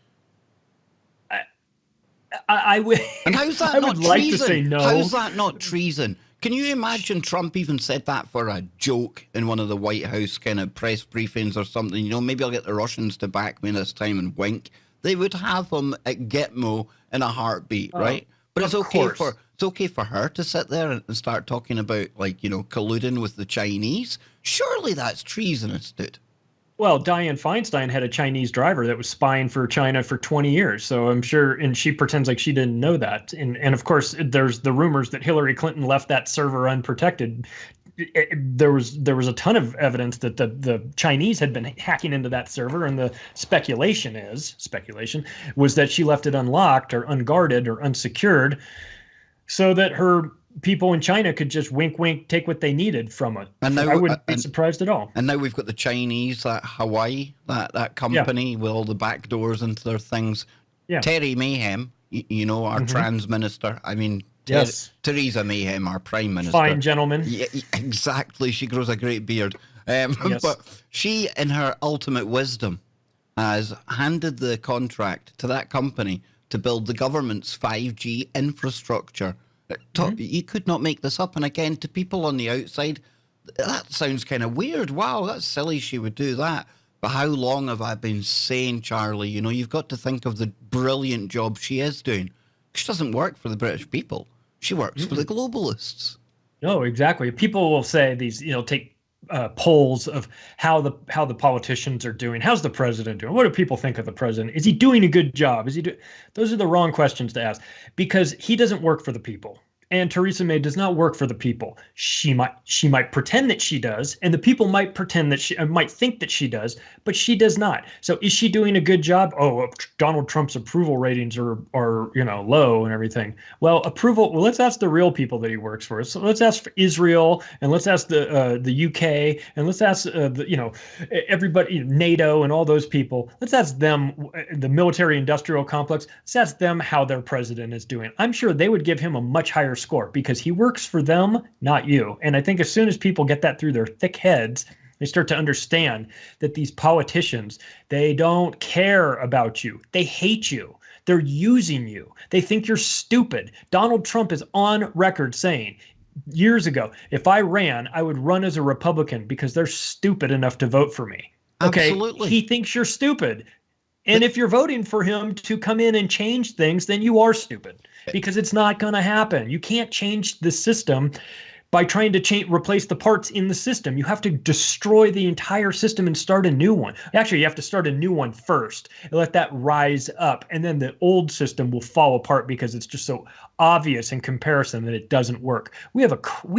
I would. And how's that I not would like to say treason? no. How's that not treason? Can you imagine Trump even said that for a joke in one of the White House kind of press briefings or something? You know, maybe I'll get the Russians to back me this time and wink. They would have him at Gitmo in a heartbeat, right? But of course. It's okay for her to sit there and start talking about, like, you know, colluding with the Chinese. Surely that's treasonous, dude. Well, Dianne Feinstein had a Chinese driver that was spying for China for 20 years. So I'm sure, and she pretends like she didn't know that. And of course, there's the rumors that Hillary Clinton left that server unprotected. There was a ton of evidence that the Chinese had been hacking into that server, and the speculation was that she left it unlocked or unguarded or unsecured so that her people in China could just wink, wink, take what they needed from it. And now, I wouldn't be surprised at all. And now we've got the Chinese, that Hawaii, that company with all the back doors into their things. Yeah. Terry Mayhem, you know, our trans minister. I mean, Yes. Theresa Mayhem, our prime minister. Fine gentleman. Yeah, exactly. She grows a great beard. Yes. But she, in her ultimate wisdom, has handed the contract to that company to build the government's 5G infrastructure. You could not make this up. And again, to people on the outside, that sounds kind of weird. Wow, that's silly she would do that. But how long have I been saying, Charlie, you know, you've got to think of the brilliant job she is doing. She doesn't work for the British people. She works for the globalists. No, exactly. People will say these, take polls of how the politicians are doing. How's the president doing? What do people think of the president? Is he doing a good job? Those are the wrong questions to ask, because he doesn't work for the people. And Theresa May does not work for the people. She might pretend that she does, and the people might pretend that she might think that she does, but she does not. So is she doing a good job? Oh, Donald Trump's approval ratings are low and everything. Well, let's ask the real people that he works for. So let's ask for Israel, and let's ask the UK, and let's ask everybody, NATO and all those people. Let's ask them, the military industrial complex. Let's ask them how their president is doing. I'm sure they would give him a much higher score, because he works for them, not you. And I think as soon as people get that through their thick heads, they start to understand that these politicians, they don't care about you. They hate you. They're using you. They think you're stupid. Donald Trump is on record saying years ago, if I ran, I would run as a Republican because they're stupid enough to vote for me. Okay. Absolutely. He thinks you're stupid. And if you're voting for him to come in and change things, then you are stupid, because it's not going to happen. You can't change the system by trying to replace the parts in the system. You have to destroy the entire system and start a new one. Actually, you have to start a new one first and let that rise up. And then the old system will fall apart because it's just so obvious in comparison that it doesn't work. We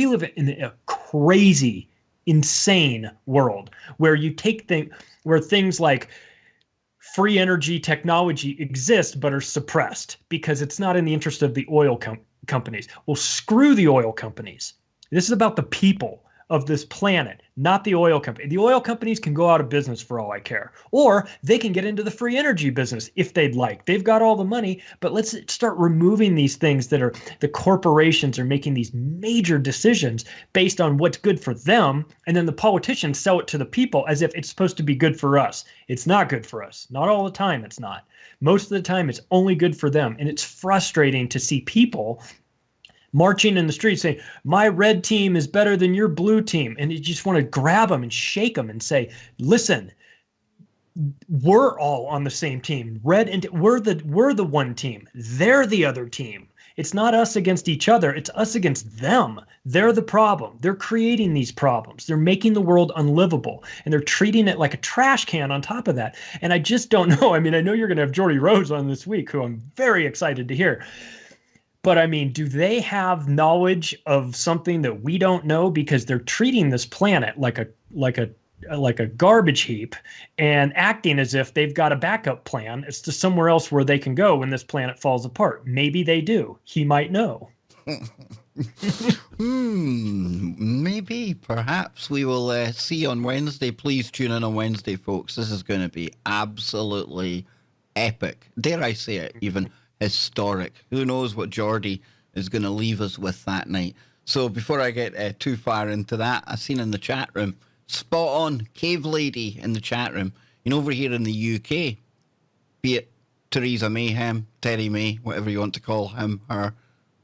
live in a crazy, insane world where you take where things like free energy technology exist but are suppressed because it's not in the interest of the oil companies. Well, screw the oil companies. This is about the people of this planet, not the oil company. The oil companies can go out of business for all I care, or they can get into the free energy business if they'd like. They've got all the money, but let's start removing these things that are the corporations are making these major decisions based on what's good for them, and then the politicians sell it to the people as if it's supposed to be good for us. It's not good for us. Not all the time it's not. Most of the time it's only good for them, and it's frustrating to see people marching in the streets saying, my red team is better than your blue team. And you just want to grab them and shake them and say, listen, we're all on the same team. We're the one team. They're the other team. It's not us against each other. It's us against them. They're the problem. They're creating these problems. They're making the world unlivable, and they're treating it like a trash can on top of that. And I just don't know. I mean, I know you're going to have Jordy Rhodes on this week, who I'm very excited to hear. But I mean, do they have knowledge of something that we don't know? Because they're treating this planet like a garbage heap and acting as if they've got a backup plan. It's to somewhere else where they can go when this planet falls apart. Maybe they do. He might know. Maybe, perhaps we will see on Wednesday. Please tune in on Wednesday, folks. This is going to be absolutely epic. Dare I say it, even historic. Who knows what Geordie is going to leave us with that night. So before I get too far into that, I've seen in the chat room, spot on, Cave Lady in the chat room. You know, over here in the UK, be it Theresa Mayhem, Terry May, whatever you want to call him, her,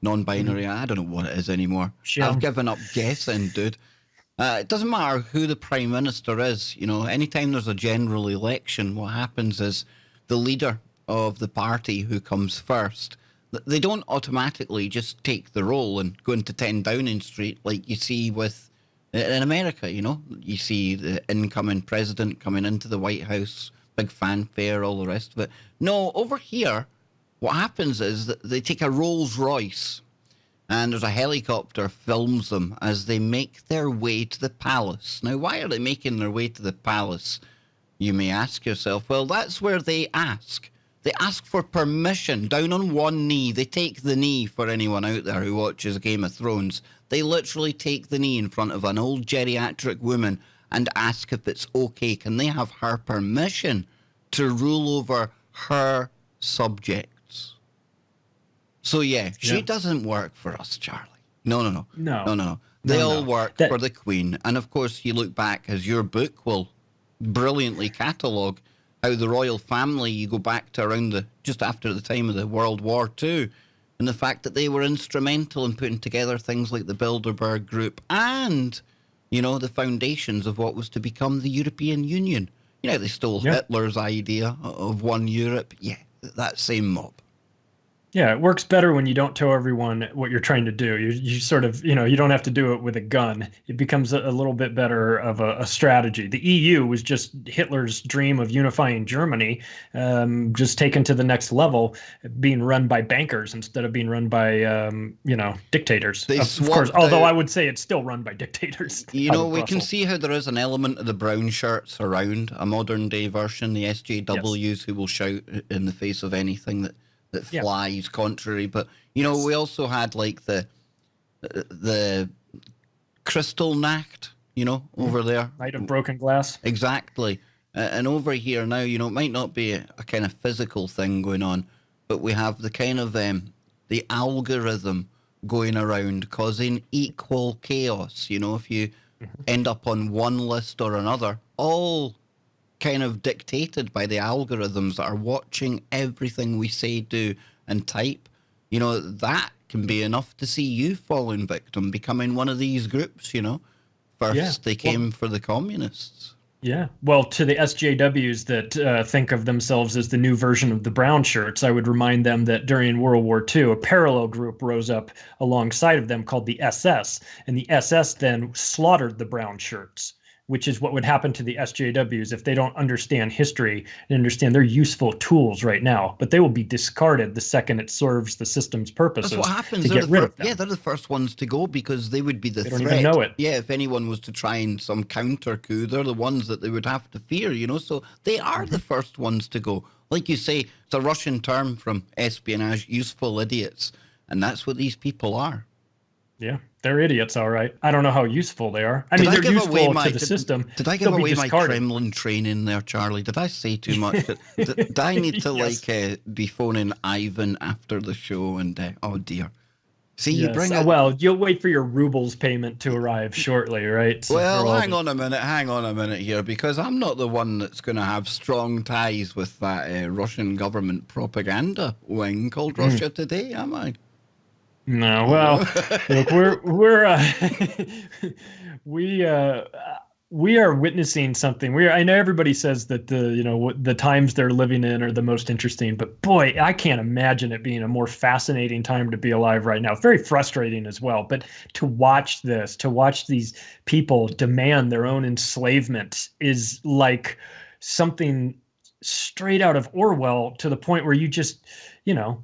non-binary, I don't know what it is anymore. I've given up guessing, dude. It doesn't matter who the Prime Minister is. You know, anytime there's a general election, what happens is the leader of the party who comes first, they don't automatically just take the role and go into 10 Downing Street like you see with in America. You know, you see the incoming president coming into the White House, big fanfare, all the rest of it. No, over here, what happens is that they take a Rolls Royce and there's a helicopter films them as they make their way to the palace. Now, why are they making their way to the palace? You may ask yourself. Well, that's where they ask. They ask for permission, down on one knee. They take the knee, for anyone out there who watches Game of Thrones. They literally take the knee in front of an old geriatric woman and ask if it's okay. Can they have her permission to rule over her subjects? So, yeah, she doesn't work for us, Charlie. No. They all work for the Queen. And, of course, you look back, as your book will brilliantly catalogue, how the royal family, you go back to around just after the time of the World War II, and the fact that they were instrumental in putting together things like the Bilderberg Group and, you know, the foundations of what was to become the European Union. You know, they stole Hitler's idea of one Europe. Yeah, that same mob. Yeah, it works better when you don't tell everyone what you're trying to do. You sort of, you know, you don't have to do it with a gun. It becomes a little bit better of a strategy. The EU was just Hitler's dream of unifying Germany, just taken to the next level, being run by bankers instead of being run by, dictators. Of course, although I would say it's still run by dictators. You know, we can see how there is an element of the brown shirts around, a modern day version, the SJWs who will shout in the face of anything that flies contrary. But, you know, we also had like the Kristallnacht, you know, over there. Night of Broken Glass. Exactly. And over here now, you know, it might not be a kind of physical thing going on, but we have the kind of the algorithm going around causing equal chaos. You know, if you end up on one list or another, all kind of dictated by the algorithms that are watching everything we say, do, and type. You know, that can be enough to see you falling victim, becoming one of these groups, you know. First, they came for the communists. Yeah. Well, to the SJWs that think of themselves as the new version of the brown shirts, I would remind them that during World War II, a parallel group rose up alongside of them called the SS, and the SS then slaughtered the brown shirts, which is what would happen to the SJWs if they don't understand history and understand they're useful tools right now. But they will be discarded the second it serves the system's purposes. That's what happens. To get rid of them. Yeah, they're the first ones to go because they would be the threat. They don't even know it. Yeah, if anyone was to try and some counter coup, they're the ones that they would have to fear, you know. So they are the first ones to go. Like you say, it's a Russian term from espionage, useful idiots. And that's what these people are. Yeah, they're idiots, all right. I don't know how useful they are. I mean, they're useful to the system. Did I give away my Kremlin training there, Charlie? Did I say too much? Did I need to be phoning Ivan after the show? And oh dear, see, you bring it. Well, you'll wait for your rubles payment to arrive shortly, right? So well, hang on a minute here, because I'm not the one that's going to have strong ties with that Russian government propaganda wing called Russia Today, am I? No, well, look, we are witnessing something. I know everybody says that the times they're living in are the most interesting, but boy, I can't imagine it being a more fascinating time to be alive right now. Very frustrating as well. But to watch this, to watch these people demand their own enslavement is like something straight out of Orwell, to the point where you just,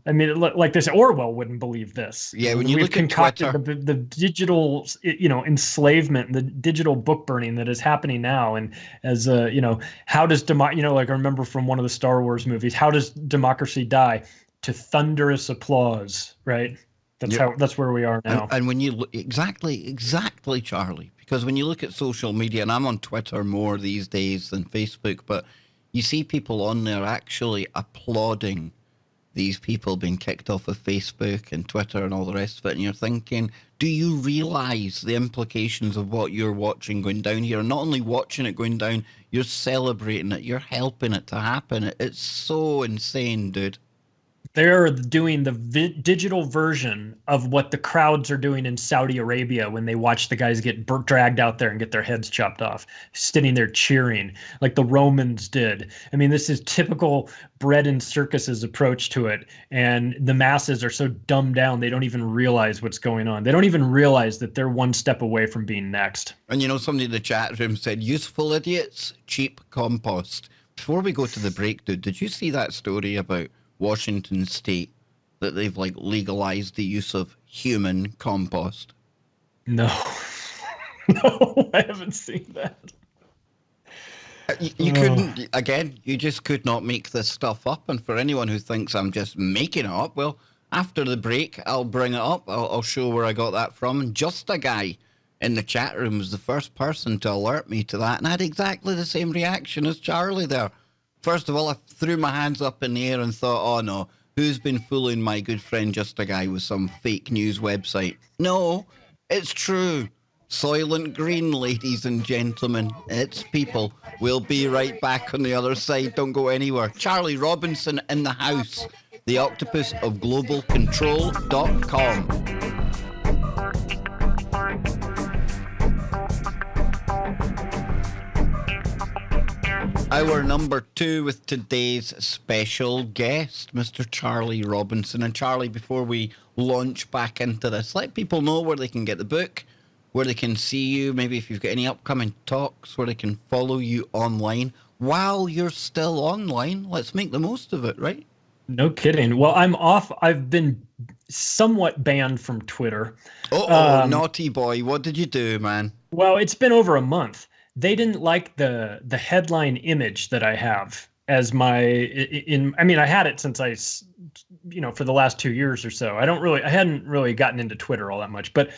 I mean, like this, Orwell wouldn't believe this. Yeah, when you We've look at concocted Twitter, the digital, enslavement and the digital book burning that is happening now. And as how does like I remember from one of the Star Wars movies, how does democracy die? To thunderous applause, right? That's where we are now. and when you look, exactly, Charlie, because when you look at social media, and I'm on Twitter more these days than Facebook, but you see people on there actually applauding these people being kicked off of Facebook and Twitter and all the rest of it, and you're thinking, do you realize the implications of what you're watching going down here? And not only watching it going down, you're celebrating it, you're helping it to happen. It's so insane, dude. They're doing the digital version of what the crowds are doing in Saudi Arabia when they watch the guys get dragged out there and get their heads chopped off, sitting there cheering like the Romans did. I mean, this is typical bread and circuses approach to it. And the masses are so dumbed down, they don't even realize what's going on. They don't even realize that they're one step away from being next. And somebody in the chat room said, useful idiots, cheap compost. Before we go to the break, dude, did you see that story about Washington State, that they've like legalized the use of human compost? No. No, I haven't seen that. You couldn't, again, you just could not make this stuff up. And for anyone who thinks I'm just making it up, well, after the break, I'll bring it up. I'll show where I got that from. And just a guy in the chat room was the first person to alert me to that, and I had exactly the same reaction as Charlie there. First of all, I threw my hands up in the air and thought, oh no, who's been fooling my good friend Just a Guy with some fake news website? No, it's true. Soylent Green, ladies and gentlemen. It's people. We'll be right back on the other side. Don't go anywhere. Charlie Robinson in the house. The octopus of globalcontrol.com. Our number 2 with today's special guest, Mr. Charlie Robinson. And Charlie, before we launch back into this, let people know where they can get the book, where they can see you, maybe if you've got any upcoming talks, where they can follow you online while you're still online. Let's make the most of it, right? No kidding. Well, I'm off. I've been somewhat banned from Twitter. Naughty boy. What did you do, man? Well, it's been over a month. They didn't like the headline image that I have as my I had it since for the last 2 years or so. I hadn't really gotten into Twitter all that much, but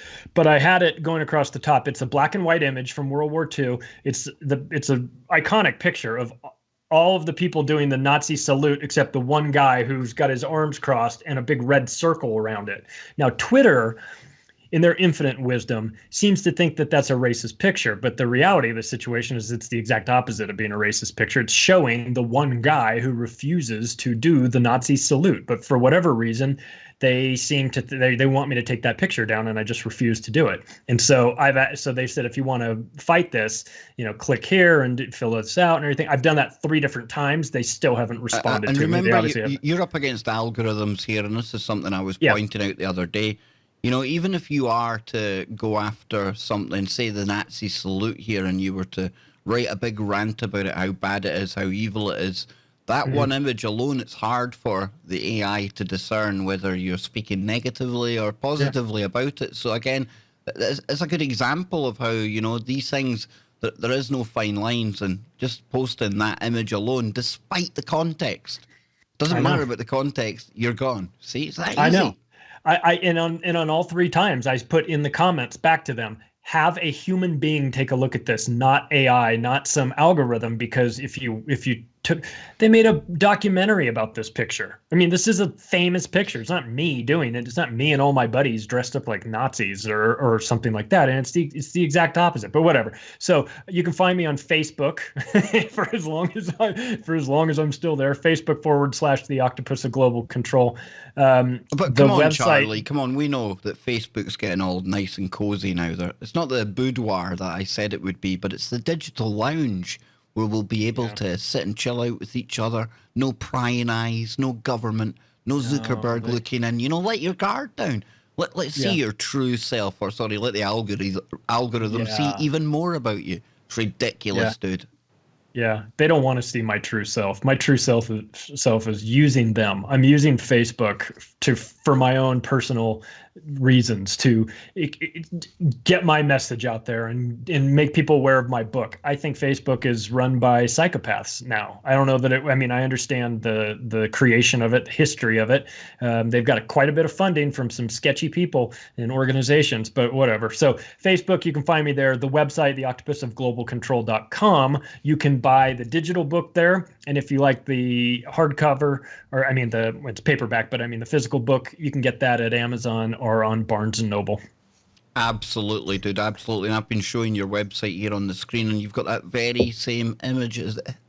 I had it going across the top. It's a black and white image from World War II. It's a iconic picture of all of the people doing the Nazi salute, except the one guy who's got his arms crossed and a big red circle around it. Now, Twitter, in their infinite wisdom, seems to think that that's a racist picture. But the reality of the situation is it's the exact opposite of being a racist picture. It's showing the one guy who refuses to do the Nazi salute. But for whatever reason, they seem to they want me to take that picture down, and I just refuse to do it. And so so they said, if you want to fight this, click here and fill this out and everything. I've done that 3 different times. They still haven't responded and to remember, me. They obviously you're up against algorithms here, and this is something I was pointing out the other day. Even if you are to go after something, say the Nazi salute here, and you were to write a big rant about it, how bad it is, how evil it is, that one image alone, it's hard for the AI to discern whether you're speaking negatively or positively about it. So again, it's a good example of how, these things, there is no fine lines, and just posting that image alone, despite the context, doesn't matter about the context, you're gone. See, it's that easy. I know. And on all 3 times, I put in the comments back to them, have a human being take a look at this, not AI, not some algorithm, because if you they made a documentary about this picture. I mean, this is a famous picture. It's not me doing it. It's not me and all my buddies dressed up like Nazis or something like that. And it's the exact opposite. But whatever. So you can find me on Facebook for as long as I'm still there. Facebook / the Octopus of Global Control. But come on, Charlie, come on. We know that Facebook's getting all nice and cozy now. It's not the boudoir that I said it would be, but it's the digital lounge where we'll be able to sit and chill out with each other. No prying eyes, no government, no Zuckerberg looking in. Let your guard down. Let's see your true self, or sorry, let the algorithm see even more about you. It's ridiculous, dude. Yeah, they don't want to see my true self. My true self is using them. I'm using Facebook for my own personal reasons to get my message out there and make people aware of my book. I think Facebook is run by psychopaths now. I don't know that I understand the creation of it, history of it. They've got quite a bit of funding from some sketchy people and organizations, but whatever. So Facebook, you can find me there. The website, theoctopusofglobalcontrol.com, you can buy the digital book there. And if you like the hardcover, it's paperback, but the physical book, you can get that at Amazon or on Barnes & Noble. Absolutely, dude. Absolutely. And I've been showing your website here on the screen, and you've got that very same image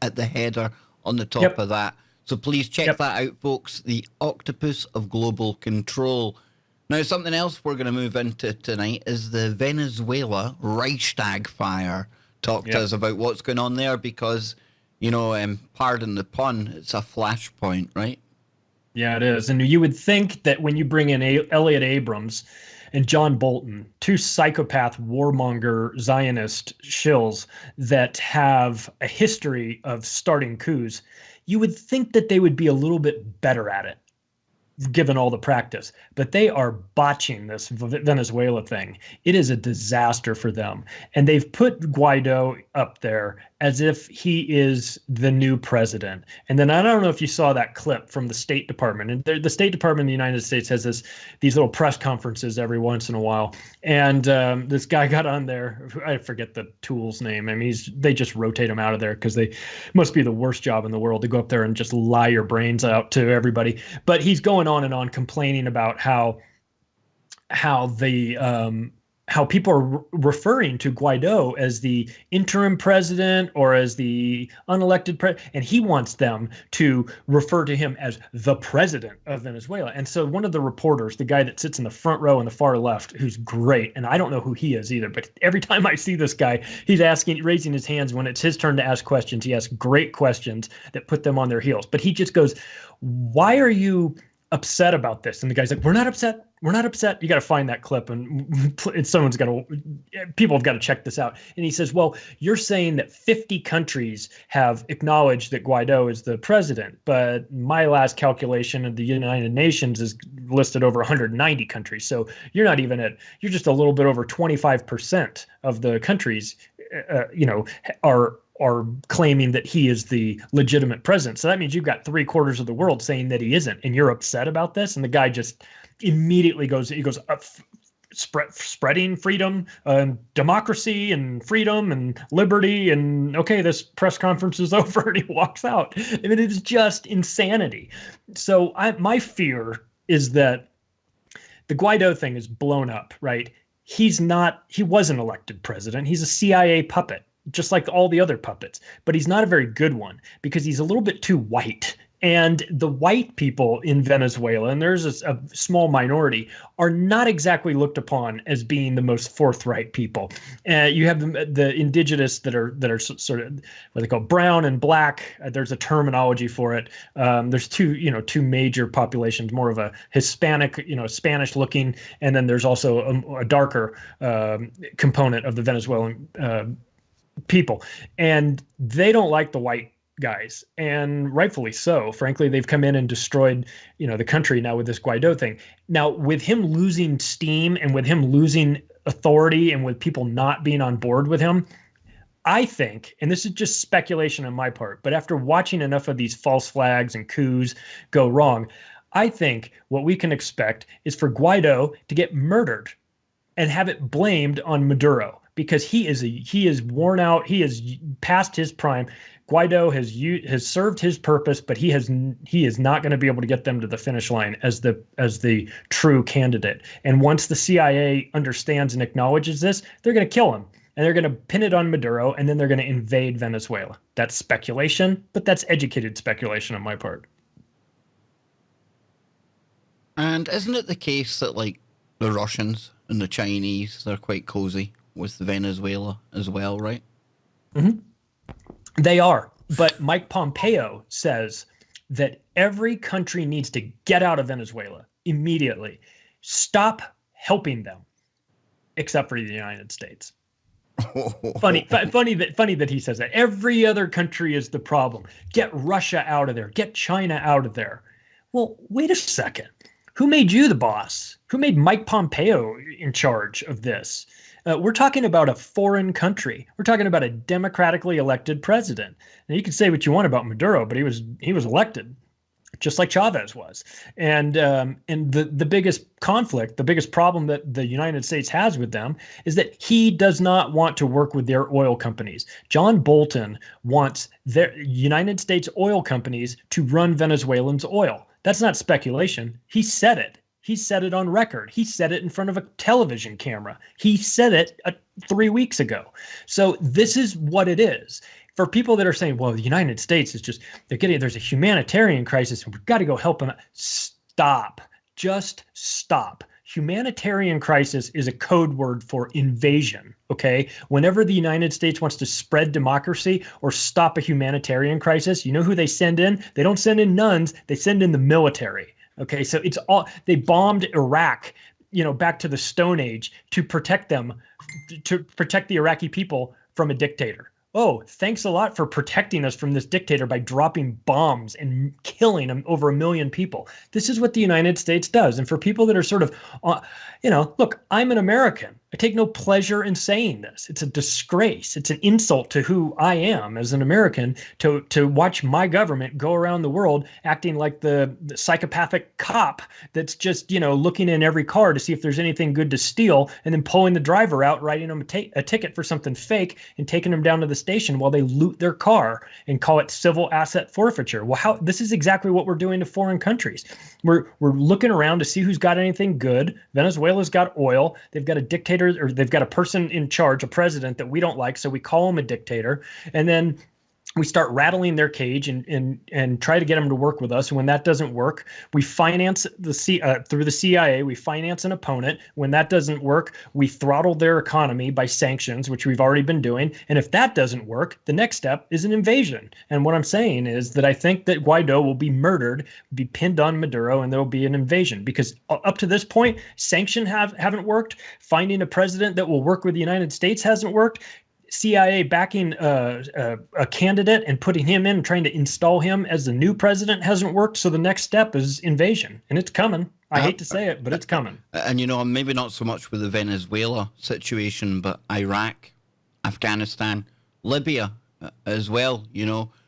at the header on the top of that. So please check that out, folks. The Octopus of Global Control. Now, something else we're going to move into tonight is the Venezuela Reichstag fire. Talk to us about what's going on there, because, pardon the pun, it's a flashpoint, right? Yeah, it is. And you would think that when you bring in Elliot Abrams and John Bolton, two psychopath warmonger Zionist shills that have a history of starting coups, you would think that they would be a little bit better at it, given all the practice. But they are botching this Venezuela thing. It is a disaster for them. And they've put Guaido up there as if he is the new president. And then I don't know if you saw that clip from the State Department. And the State Department in the United States has these little press conferences every once in a while. And this guy got on there. I forget the tool's name. They just rotate him out of there because they must be the worst job in the world to go up there and just lie your brains out to everybody. But he's going on and on complaining about how people are referring to Guaido as the interim president or as the unelected president, and he wants them to refer to him as the president of Venezuela. And so one of the reporters, the guy that sits in the front row on the far left, who's great, and I don't know who he is either, but every time I see this guy, he's raising his hands when it's his turn to ask questions. He asks great questions that put them on their heels. But he just goes, "Why are you upset about this?" And the guy's like, "We're not upset. We're not upset." You got to find that clip, and people have got to check this out. And he says, "Well, you're saying that 50 countries have acknowledged that Guaido is the president, but my last calculation of the United Nations is listed over 190 countries. So you're just a little bit over 25% of the countries, are claiming that he is the legitimate president. So that means you've got 3/4 of the world saying that he isn't, and you're upset about this." And the guy just immediately goes, spreading freedom and democracy and freedom and liberty, and okay, this press conference is over, and he walks out. It is just insanity. So my fear is that the Guaido thing is blown up, right? He wasn't elected president. He's a CIA puppet, just like all the other puppets, but he's not a very good one because he's a little bit too white. And the white people in Venezuela, and there's a small minority, are not exactly looked upon as being the most forthright people. You have the indigenous that are sort of what they call brown and black. There's a terminology for it. There's two major populations, more of a Hispanic, Spanish looking, and then there's also a darker component of the Venezuelan people, and they don't like the white guys, and rightfully so. Frankly, they've come in and destroyed, the country now with this Guaido thing. Now, with him losing steam and with him losing authority and with people not being on board with him, I think, and this is just speculation on my part, but after watching enough of these false flags and coups go wrong, I think what we can expect is for Guaido to get murdered and have it blamed on Maduro, because he is worn out. He is past his prime. Guaido has served his purpose, but he is not going to be able to get them to the finish line as the true candidate. And once the CIA understands and acknowledges this, they're going to kill him. And they're going to pin it on Maduro, and then they're going to invade Venezuela. That's speculation, but that's educated speculation on my part. And isn't it the case that, like, the Russians and the Chinese, they're quite cozy with Venezuela as well, right? Mm-hmm. They are. But Mike Pompeo says that every country needs to get out of Venezuela immediately. Stop helping them, except for the United States. Funny that he says that. Every other country is the problem. Get Russia out of there. Get China out of there. Well, wait a second. Who made you the boss? Who made Mike Pompeo in charge of this? We're talking about a foreign country. We're talking about a democratically elected president. Now, you can say what you want about Maduro, but he was elected, just like Chavez was. And the biggest conflict, the biggest problem that the United States has with them is that he does not want to work with their oil companies. John Bolton wants their United States oil companies to run Venezuelans' oil. That's not speculation. He said it. He said it on record. He said it in front of a television camera. He said it 3 weeks ago. So this is what it is. For people that are saying, well, the United States is just, there's a humanitarian crisis and we've got to go help them. Stop. Just stop. Humanitarian crisis is a code word for invasion, okay? Whenever the United States wants to spread democracy or stop a humanitarian crisis, you know who they send in? They don't send in nuns, they send in the military, okay? So it's all, they bombed Iraq, back to the Stone Age to protect them, to protect the Iraqi people from a dictator. Oh, thanks a lot for protecting us from this dictator by dropping bombs and killing over 1 million people. This is what the United States does. And for people that are sort of, look, I'm an American. I take no pleasure in saying this. It's a disgrace. It's an insult to who I am as an American to watch my government go around the world acting like the psychopathic cop that's just, looking in every car to see if there's anything good to steal and then pulling the driver out, writing them a ticket for something fake and taking them down to the station while they loot their car and call it civil asset forfeiture. Well, this is exactly what we're doing to foreign countries. We're looking around to see who's got anything good. Venezuela's got oil. They've got a dictator, or they've got a person in charge, a president that we don't like, so we call him a dictator. And then we start rattling their cage and try to get them to work with us. And when that doesn't work, we finance through the CIA, we finance an opponent. When that doesn't work, we throttle their economy by sanctions, which we've already been doing. And if that doesn't work, the next step is an invasion. And what I'm saying is that I think that Guaido will be murdered, be pinned on Maduro, and there will be an invasion. Because up to this point, sanctions haven't worked. Finding a president that will work with the United States hasn't worked. CIA backing a candidate and putting him in and trying to install him as the new president hasn't worked. So the next step is invasion, and it's coming. I hate to say it, but it's coming. And, maybe not so much with the Venezuela situation, but Iraq, Afghanistan, Libya as well,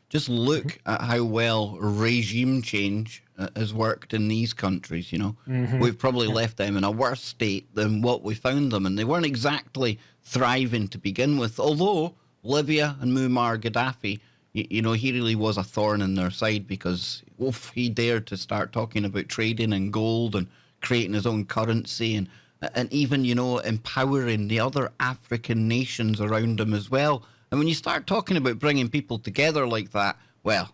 Just look at how well regime change has worked in these countries, We've probably left them in a worse state than what we found them, and they weren't exactly thriving to begin with. Although Libya and Muammar Gaddafi, he really was a thorn in their side because he dared to start talking about trading in gold and creating his own currency and even, empowering the other African nations around him as well. And when you start talking about bringing people together like that, well,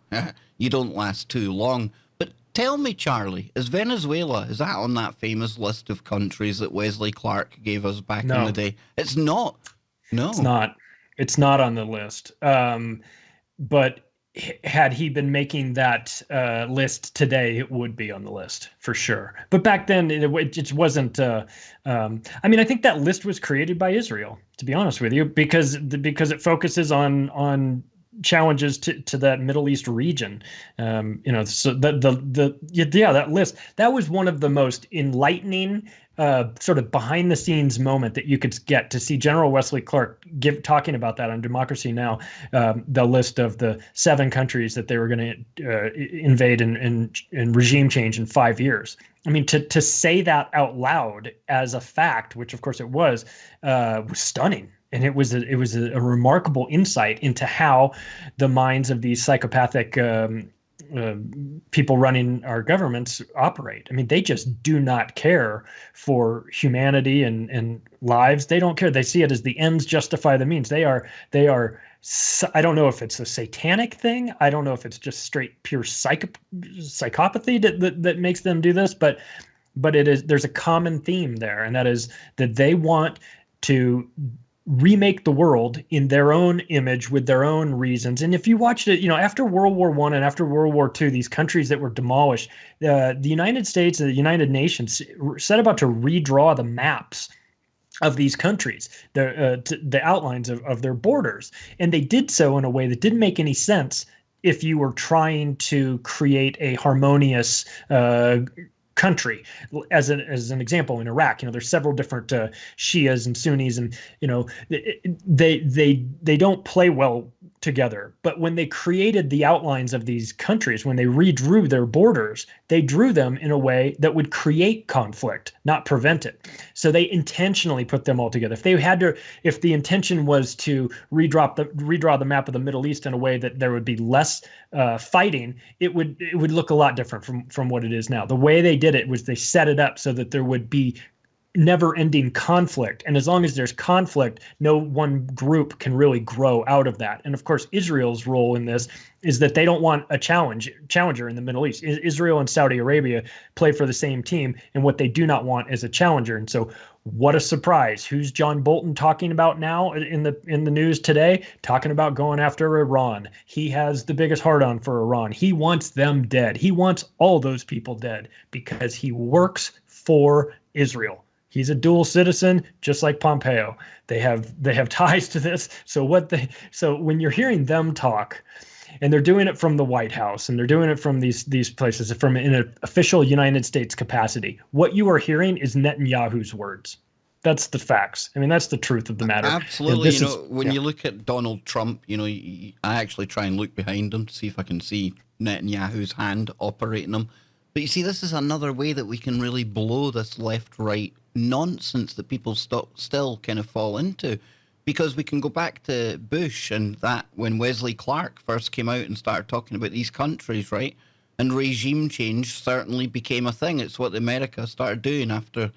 you don't last too long. But tell me, Charlie, is Venezuela, is that on that famous list of countries that Wesley Clark gave us back in the day? It's not. No. It's not. It's not on the list. But had he been making that list today, it would be on the list for sure. But back then, it just wasn't. I think that list was created by Israel, to be honest with you, because it focuses on challenges to that Middle East region. So that list, that was one of the most enlightening sort of behind the scenes moment that you could get to see General Wesley Clark talking about that on Democracy Now, the list of the 7 countries that they were going to invade and regime change in 5 years. I mean, to say that out loud as a fact, which of course it was stunning. And it was a remarkable insight into how the minds of these psychopathic people running our governments operate. I mean, they just do not care for humanity and lives. They don't care. They see it as the ends justify the means. They are. I don't know if it's a satanic thing. I don't know if it's just straight pure psychopathy that makes them do this. But it is. There's a common theme there, and that is that they want to remake the world in their own image with their own reasons. And if you watched it, after World War I and after World War II, these countries that were demolished, the United States and the United Nations set about to redraw the maps of these countries, the outlines of their borders. And they did so in a way that didn't make any sense if you were trying to create a harmonious country. As an example, in Iraq, there's several different Shias and Sunnis, and they don't play well together. But when they created the outlines of these countries, when they redrew their borders, they drew them in a way that would create conflict, not prevent it. So they intentionally put them all together. If the intention was to redraw the map of the Middle East in a way that there would be less fighting, it would look a lot different from what it is now. The way they did it was they set it up so that there would be never-ending conflict, and as long as there's conflict, no one group can really grow out of that. And of course, Israel's role in this is that they don't want a challenger in the Middle East. Israel and Saudi Arabia play for the same team, and what they do not want is a challenger. And so, what a surprise! Who's John Bolton talking about now in the news today? Talking about going after Iran. He has the biggest hard-on for Iran. He wants them dead. He wants all those people dead because he works for Israel. He's a dual citizen, just like Pompeo. They have ties to this. So when you're hearing them talk, and they're doing it from the White House, and they're doing it from these places, from in an official United States capacity, what you are hearing is Netanyahu's words. That's the facts. I mean, that's the truth of the matter. Absolutely. When you look at Donald Trump, I actually try and look behind him to see if I can see Netanyahu's hand operating him. But you see, this is another way that we can really blow this left-right nonsense that people still kind of fall into, because we can go back to Bush and that when Wesley Clark first came out and started talking about these countries, right? And regime change certainly became a thing. It's what America started doing after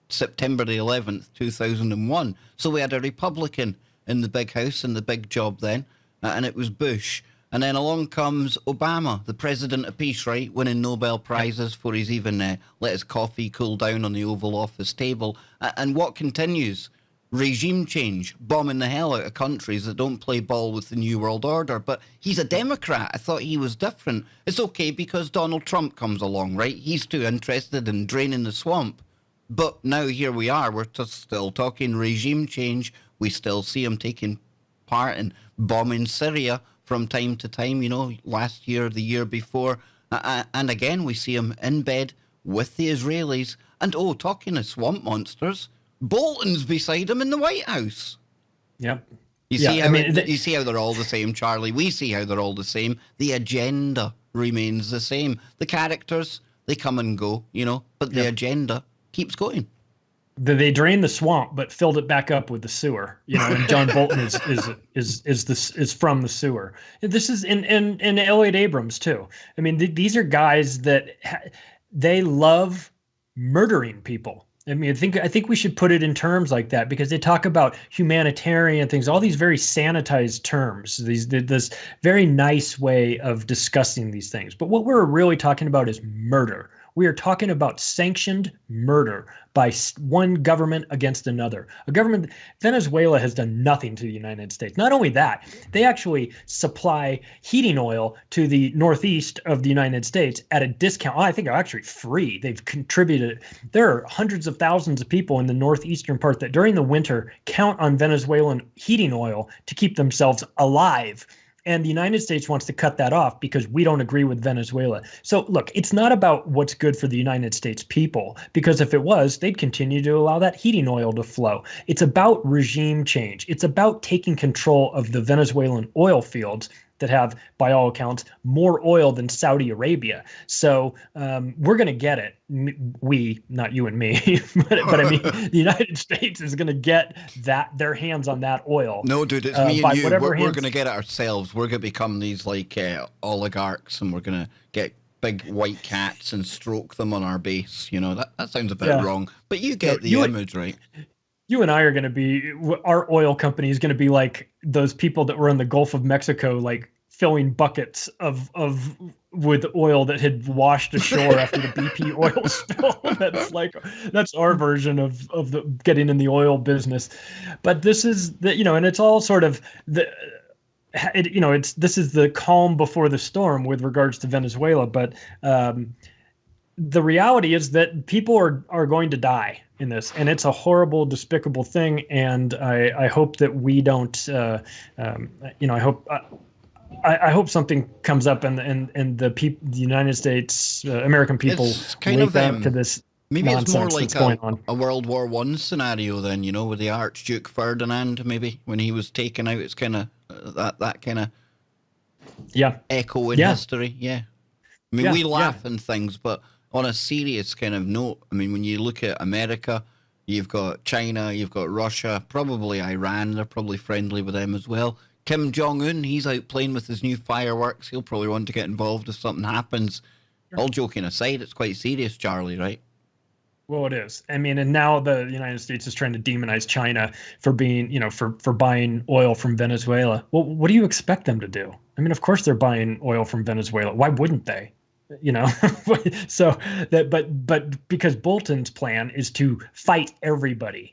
September the 11th, 2001. So we had a Republican in the big house and the big job then, and it was Bush. And then along comes Obama, the president of peace, right? Winning Nobel Prizes for he's even let his coffee cool down on the Oval Office table. And what continues? Regime change, bombing the hell out of countries that don't play ball with the New World Order. But he's a Democrat. I thought he was different. It's okay because Donald Trump comes along, right? He's too interested in draining the swamp. But now here we are. We're just still talking regime change. We still see him taking part in bombing Syria from time to time, last year, the year before. And again, we see him in bed with the Israelis. And, talking of swamp monsters, Bolton's beside him in the White House. Yep. You see how they're all the same, Charlie. We see how they're all the same. The agenda remains the same. The characters, they come and go, but the agenda keeps going. They drained the swamp, but filled it back up with the sewer. And John Bolton is from the sewer. This is in Elliot Abrams too. I mean, these are guys that they love murdering people. I mean, I think we should put it in terms like that, because they talk about humanitarian things, all these very sanitized terms, this very nice way of discussing these things. But what we're really talking about is murder. We are talking about sanctioned murder by one government against another. Venezuela has done nothing to the United States. Not only that, they actually supply heating oil to the northeast of the United States at a discount. I think actually free. They've contributed. There are hundreds of thousands of people in the northeastern part that during the winter count on Venezuelan heating oil to keep themselves alive. And the United States wants to cut that off because we don't agree with Venezuela. So look, it's not about what's good for the United States people, because if it was, they'd continue to allow that heating oil to flow. It's about regime change. It's about taking control of the Venezuelan oil fields that have, by all accounts, more oil than Saudi Arabia. So we're going to get it. We, not you and me, but I mean, the United States is going to get their hands on that oil. No, dude, it's me and you. We're going to get it ourselves. We're going to become these like oligarchs, and we're going to get big white cats and stroke them on our base. You know, that sounds a bit wrong, but you get the image, right? You and I are going to be, our oil company is going to be like those people that were in the Gulf of Mexico, like filling buckets with oil that had washed ashore after the BP oil spill. That's our version of the getting in the oil business. But this is and it's all sort of this is the calm before the storm with regards to Venezuela. But the reality is that people are going to die in this, and it's a horrible, despicable thing. And I hope that we don't. I hope something comes up and the United States, American people, wake up to this. Maybe it's more like a World War I scenario then, with the Archduke Ferdinand, maybe when he was taken out. It's kind of that kind of echo in history. Yeah, I mean, we laugh and things, but on a serious kind of note, I mean, when you look at America, you've got China, you've got Russia, probably Iran. They're probably friendly with them as well. Kim Jong-un, he's out playing with his new fireworks. He'll probably want to get involved if something happens. Sure. All joking aside, it's quite serious, Charlie, right? Well, it is. I mean, and now the United States is trying to demonize China for being, for buying oil from Venezuela. Well, what do you expect them to do? I mean, of course they're buying oil from Venezuela. Why wouldn't they? So but because Bolton's plan is to fight everybody.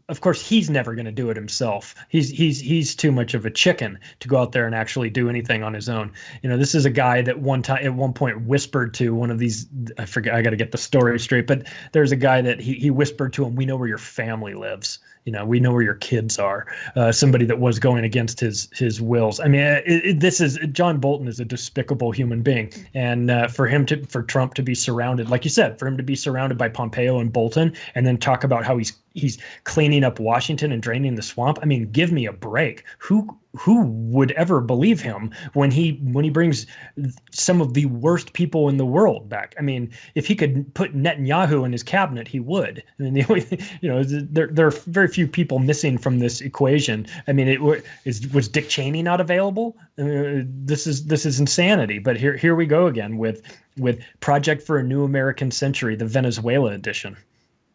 Of course, he's never going to do it himself. He's too much of a chicken to go out there and actually do anything on his own. This is a guy that at one point whispered to one of these. I forget. I got to get the story straight. But there's a guy that he whispered to him, "We know where your family lives. We know where your kids are." Somebody that was going against his wills. I mean, John Bolton is a despicable human being, and for Trump to be surrounded, like you said, for him to be surrounded by Pompeo and Bolton, and then talk about how he's cleaning up Washington and draining the swamp. I mean, give me a break. Who would ever believe him when he brings some of the worst people in the world back? I mean, if he could put Netanyahu in his cabinet, he would. I mean, there are very few people missing from this equation. I mean, was Dick Cheney not available? This is insanity. But here we go again with Project for a New American Century, the Venezuela edition.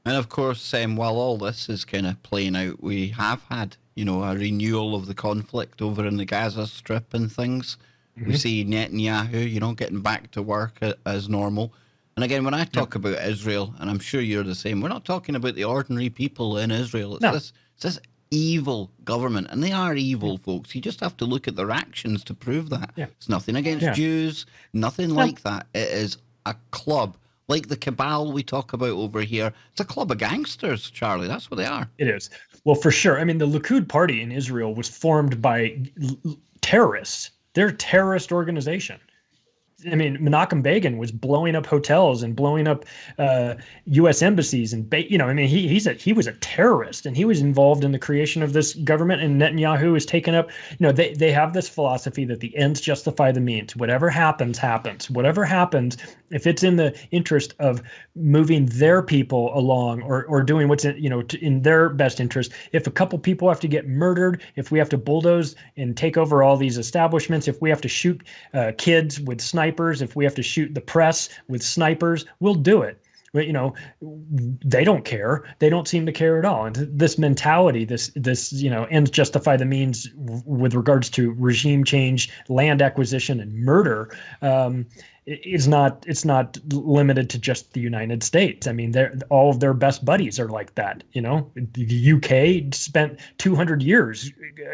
And of course, while all this is kind of playing out, we have had, a renewal of the conflict over in the Gaza Strip and things. Mm-hmm. We see Netanyahu, getting back to work as normal. And again, when I talk about Israel, and I'm sure you're the same, we're not talking about the ordinary people in Israel. It's this evil government, and they are evil, folks. You just have to look at their actions to prove that. Yeah. It's nothing against Jews, nothing like that. It is a club. Like the cabal we talk about over here. It's a club of gangsters, Charlie. That's what they are. It is. Well, for sure. I mean, the Likud party in Israel was formed by terrorists. They're a terrorist organization. I mean, Menachem Begin was blowing up hotels and blowing up U.S. embassies, and he was a terrorist, and he was involved in the creation of this government. And Netanyahu is taken up. They have this philosophy that the ends justify the means. Whatever happens, happens. Whatever happens, if it's in the interest of moving their people along or doing what's in their best interest. If a couple people have to get murdered, if we have to bulldoze and take over all these establishments, if we have to shoot kids with snipers, if we have to shoot the press with snipers, we'll do it. But, they don't care. They don't seem to care at all. And this mentality, this ends justify the means with regards to regime change, land acquisition, and murder. it's not limited to just the United States. I mean, all of their best buddies are like that. The UK spent 200 years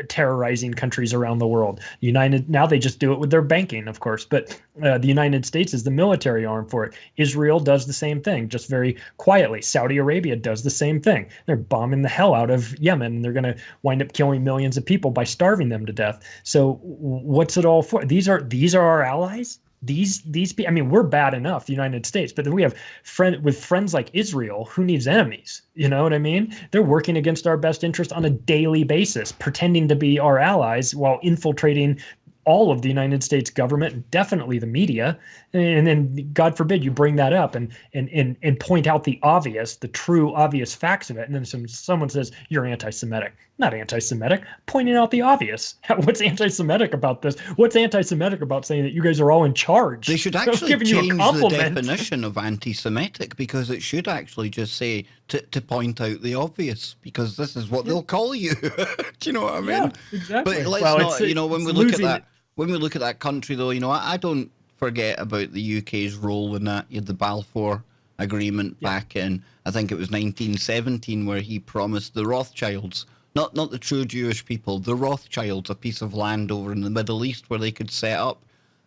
terrorizing countries around the world. Now they just do it with their banking, of course, but the United States is the military arm for it. Israel does the same thing, just very quietly. Saudi Arabia does the same thing. They're bombing the hell out of Yemen, and they're going to wind up killing millions of people by starving them to death. So what's it all for? These are our allies. These I mean, we're bad enough, the United States, but then we have friends like Israel who needs enemies. You know what I mean? They're working against our best interest on a daily basis, pretending to be our allies while infiltrating all of the United States government, definitely the media. And then God forbid you bring that up and point out the true obvious facts of it. And then someone says, you're anti-Semitic. Not anti-Semitic, pointing out the obvious. What's anti-Semitic about this? What's anti-Semitic about saying that you guys are all in charge? They should actually change the definition of anti-Semitic, because it should actually just say to point out the obvious, because this is what they'll call you. Do you know what I mean? Yeah, exactly. But let's when we look at that country, though, I don't forget about the UK's role in that. You had the Balfour Agreement back in, I think it was 1917, where he promised the Rothschilds, not the true Jewish people, the Rothschilds, a piece of land over in the Middle East where they could set up.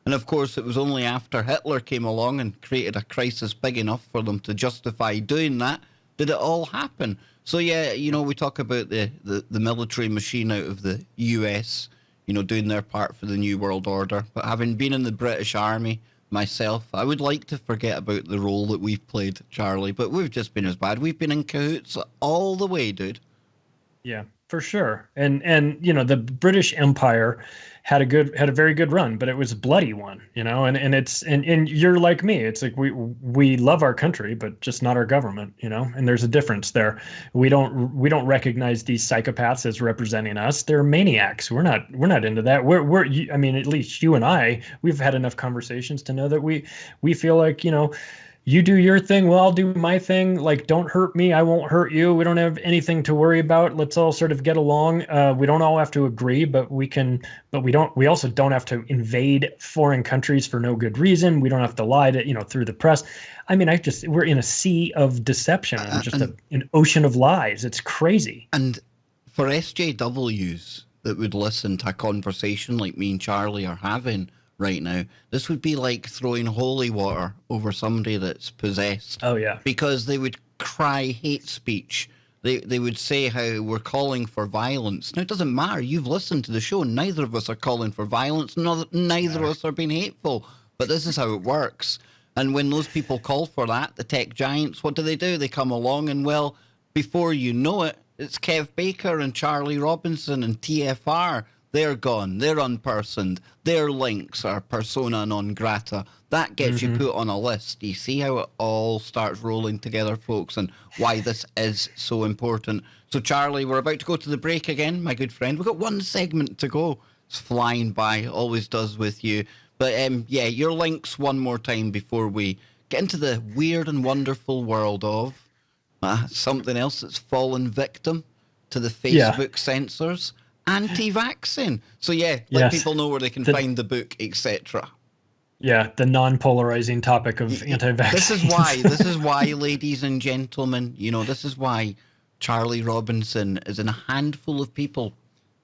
And of course, it was only after Hitler came along and created a crisis big enough for them to justify doing that did it all happen. So yeah, we talk about the military machine out of the US, doing their part for the New World Order. But having been in the British Army myself, I would like to forget about the role that we've played, Charlie. But we've just been as bad. We've been in cahoots all the way, dude. Yeah, for sure. And the British Empire had a very good run, but it was a bloody one, and you're like me. It's like we love our country, but just not our government, and there's a difference there. We don't recognize these psychopaths as representing us. They're maniacs. We're not into that. I mean, at least you and I, we've had enough conversations to know that we feel like, you do your thing, well, I'll do my thing. Like, don't hurt me, I won't hurt you. We don't have anything to worry about. Let's all sort of get along. We don't all have to agree, but we also don't have to invade foreign countries for no good reason. We don't have to lie to, through the press. I mean, we're in a sea of deception and just an ocean of lies. It's crazy. And for SJWs that would listen to a conversation like me and Charlie are having right now, this would be like throwing holy water over somebody that's possessed. Oh yeah. Because they would cry hate speech. They would say how we're calling for violence. Now, it doesn't matter. You've listened to the show. Neither of us are calling for violence. Neither of us are being hateful. But this is how it works. And when those people call for that, the tech giants, what do? They come along and, well, before you know it, it's Kev Baker and Charlie Robinson and TFR. They're gone. They're unpersoned. Their links are persona non grata. That gets you put on a list. You see how it all starts rolling together, folks, and why this is so important. So, Charlie, we're about to go to the break again, my good friend. We've got one segment to go. It's flying by, always does with you. But, your links one more time before we get into the weird and wonderful world of something else that's fallen victim to the Facebook censors. Anti-vaccine. So let people know where they can find the book, etc. Yeah, the non-polarizing topic of anti-vaccine. This is why, ladies and gentlemen, this is why Charlie Robinson is in a handful of people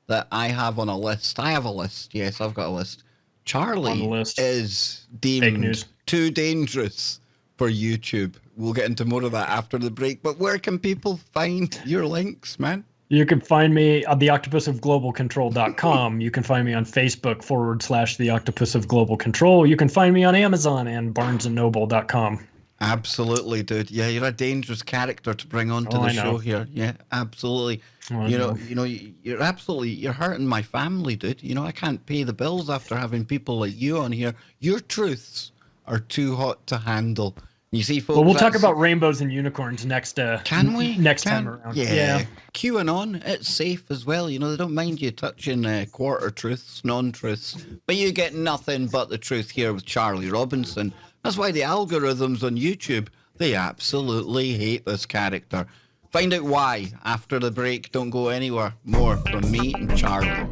that I have on a list. I have a list. Yes, I've got a list. Charlie is deemed too dangerous for YouTube. We'll get into more of that after the break. But where can people find your links, man? You can find me at theoctopusofglobalcontrol.com. You can find me on Facebook /The Octopus of Global Control. You can find me on Amazon and barnesandnoble.com. Absolutely, dude. Yeah, you're a dangerous character to bring onto the show here. Yeah, absolutely. You're hurting my family, dude. I can't pay the bills after having people like you on here. Your truths are too hot to handle. You see, folks. Well, we'll talk about rainbows and unicorns next. Can we? Next time around. Yeah. QAnon, it's safe as well. They don't mind you touching quarter truths, non-truths, but you get nothing but the truth here with Charlie Robinson. That's why the algorithms on YouTube, they absolutely hate this character. Find out why after the break. Don't go anywhere. More from me and Charlie.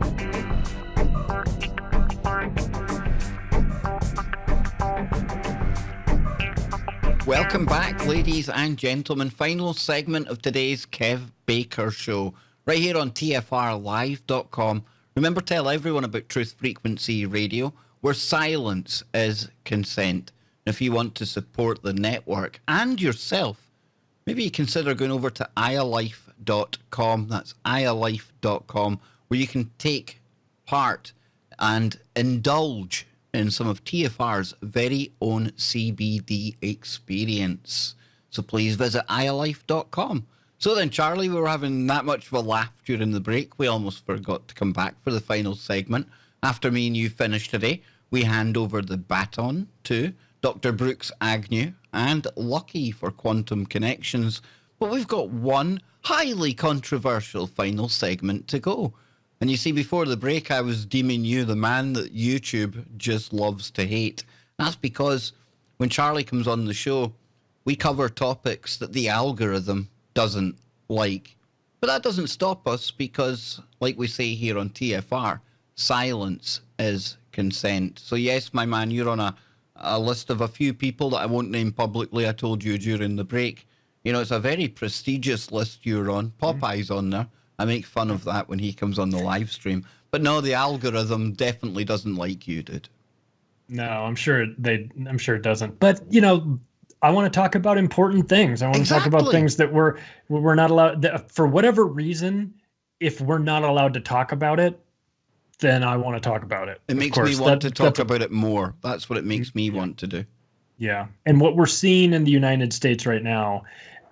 Welcome back, ladies and gentlemen. Final segment of today's Kev Baker Show, right here on TFRlive.com. Remember, tell everyone about Truth Frequency Radio, where silence is consent. And if you want to support the network and yourself, maybe you consider going over to ialife.com. That's ialife.com, where you can take part and indulge in some of TFR's very own CBD experience. So please visit ialife.com. So then, Charlie, we were having that much of a laugh during the break, we almost forgot to come back for the final segment. After me and you finish today, we hand over the baton to Dr. Brooks Agnew and Lucky for Quantum Connections. But we've got one highly controversial final segment to go. And you see, before the break, I was deeming you the man that YouTube just loves to hate. That's because when Charlie comes on the show, we cover topics that the algorithm doesn't like. But that doesn't stop us because, like we say here on TFR, silence is consent. So yes, my man, you're on a list of a few people that I won't name publicly. I told you during the break. You know, it's a very prestigious list you're on. Popeye's on there. I make fun of that when he comes on the live stream. But no, the algorithm definitely doesn't like you, dude. No, I'm sure it doesn't. But, you know, I want to talk about important things. I want to talk about things that we're not allowed, that for whatever reason, if we're not allowed to talk about it, then I want to talk about it. It makes me want to talk about it more. That's what it makes me want to do. Yeah. And what we're seeing in the United States right now,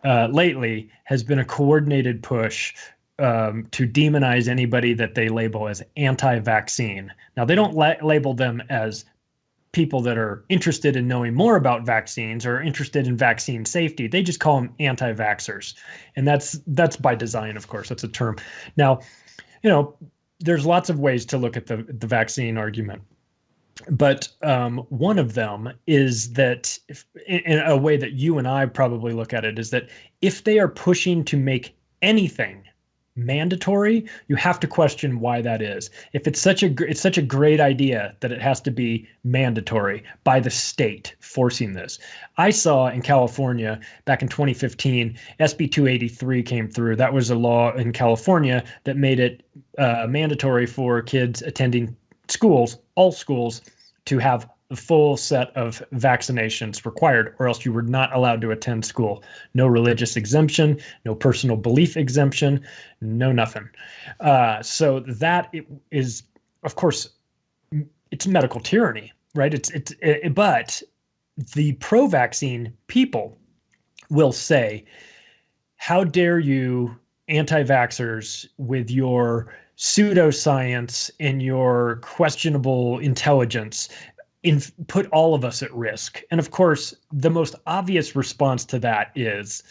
lately, has been a coordinated push to demonize anybody that they label as anti-vaccine. Now, they don't label them as people that are interested in knowing more about vaccines or interested in vaccine safety. They just call them anti-vaxxers. And that's by design, of course. That's a term. Now, you know, there's lots of ways to look at the vaccine argument. But one of them is that, in a way that you and I probably look at it, is that if they are pushing to make anything mandatory, you have to question why that is. If it's such a great idea that it has to be mandatory by the state forcing this. I saw in California back in 2015, SB 283 came through. That was a law in California that made it mandatory for kids attending schools, all schools, to have the full set of vaccinations required, or else you were not allowed to attend school. No religious exemption, no personal belief exemption, no nothing. So that is, of course, it's medical tyranny, right? But the pro-vaccine people will say, how dare you anti-vaxxers with your pseudoscience and your questionable intelligence put all of us at risk. And of course, the most obvious response to that is,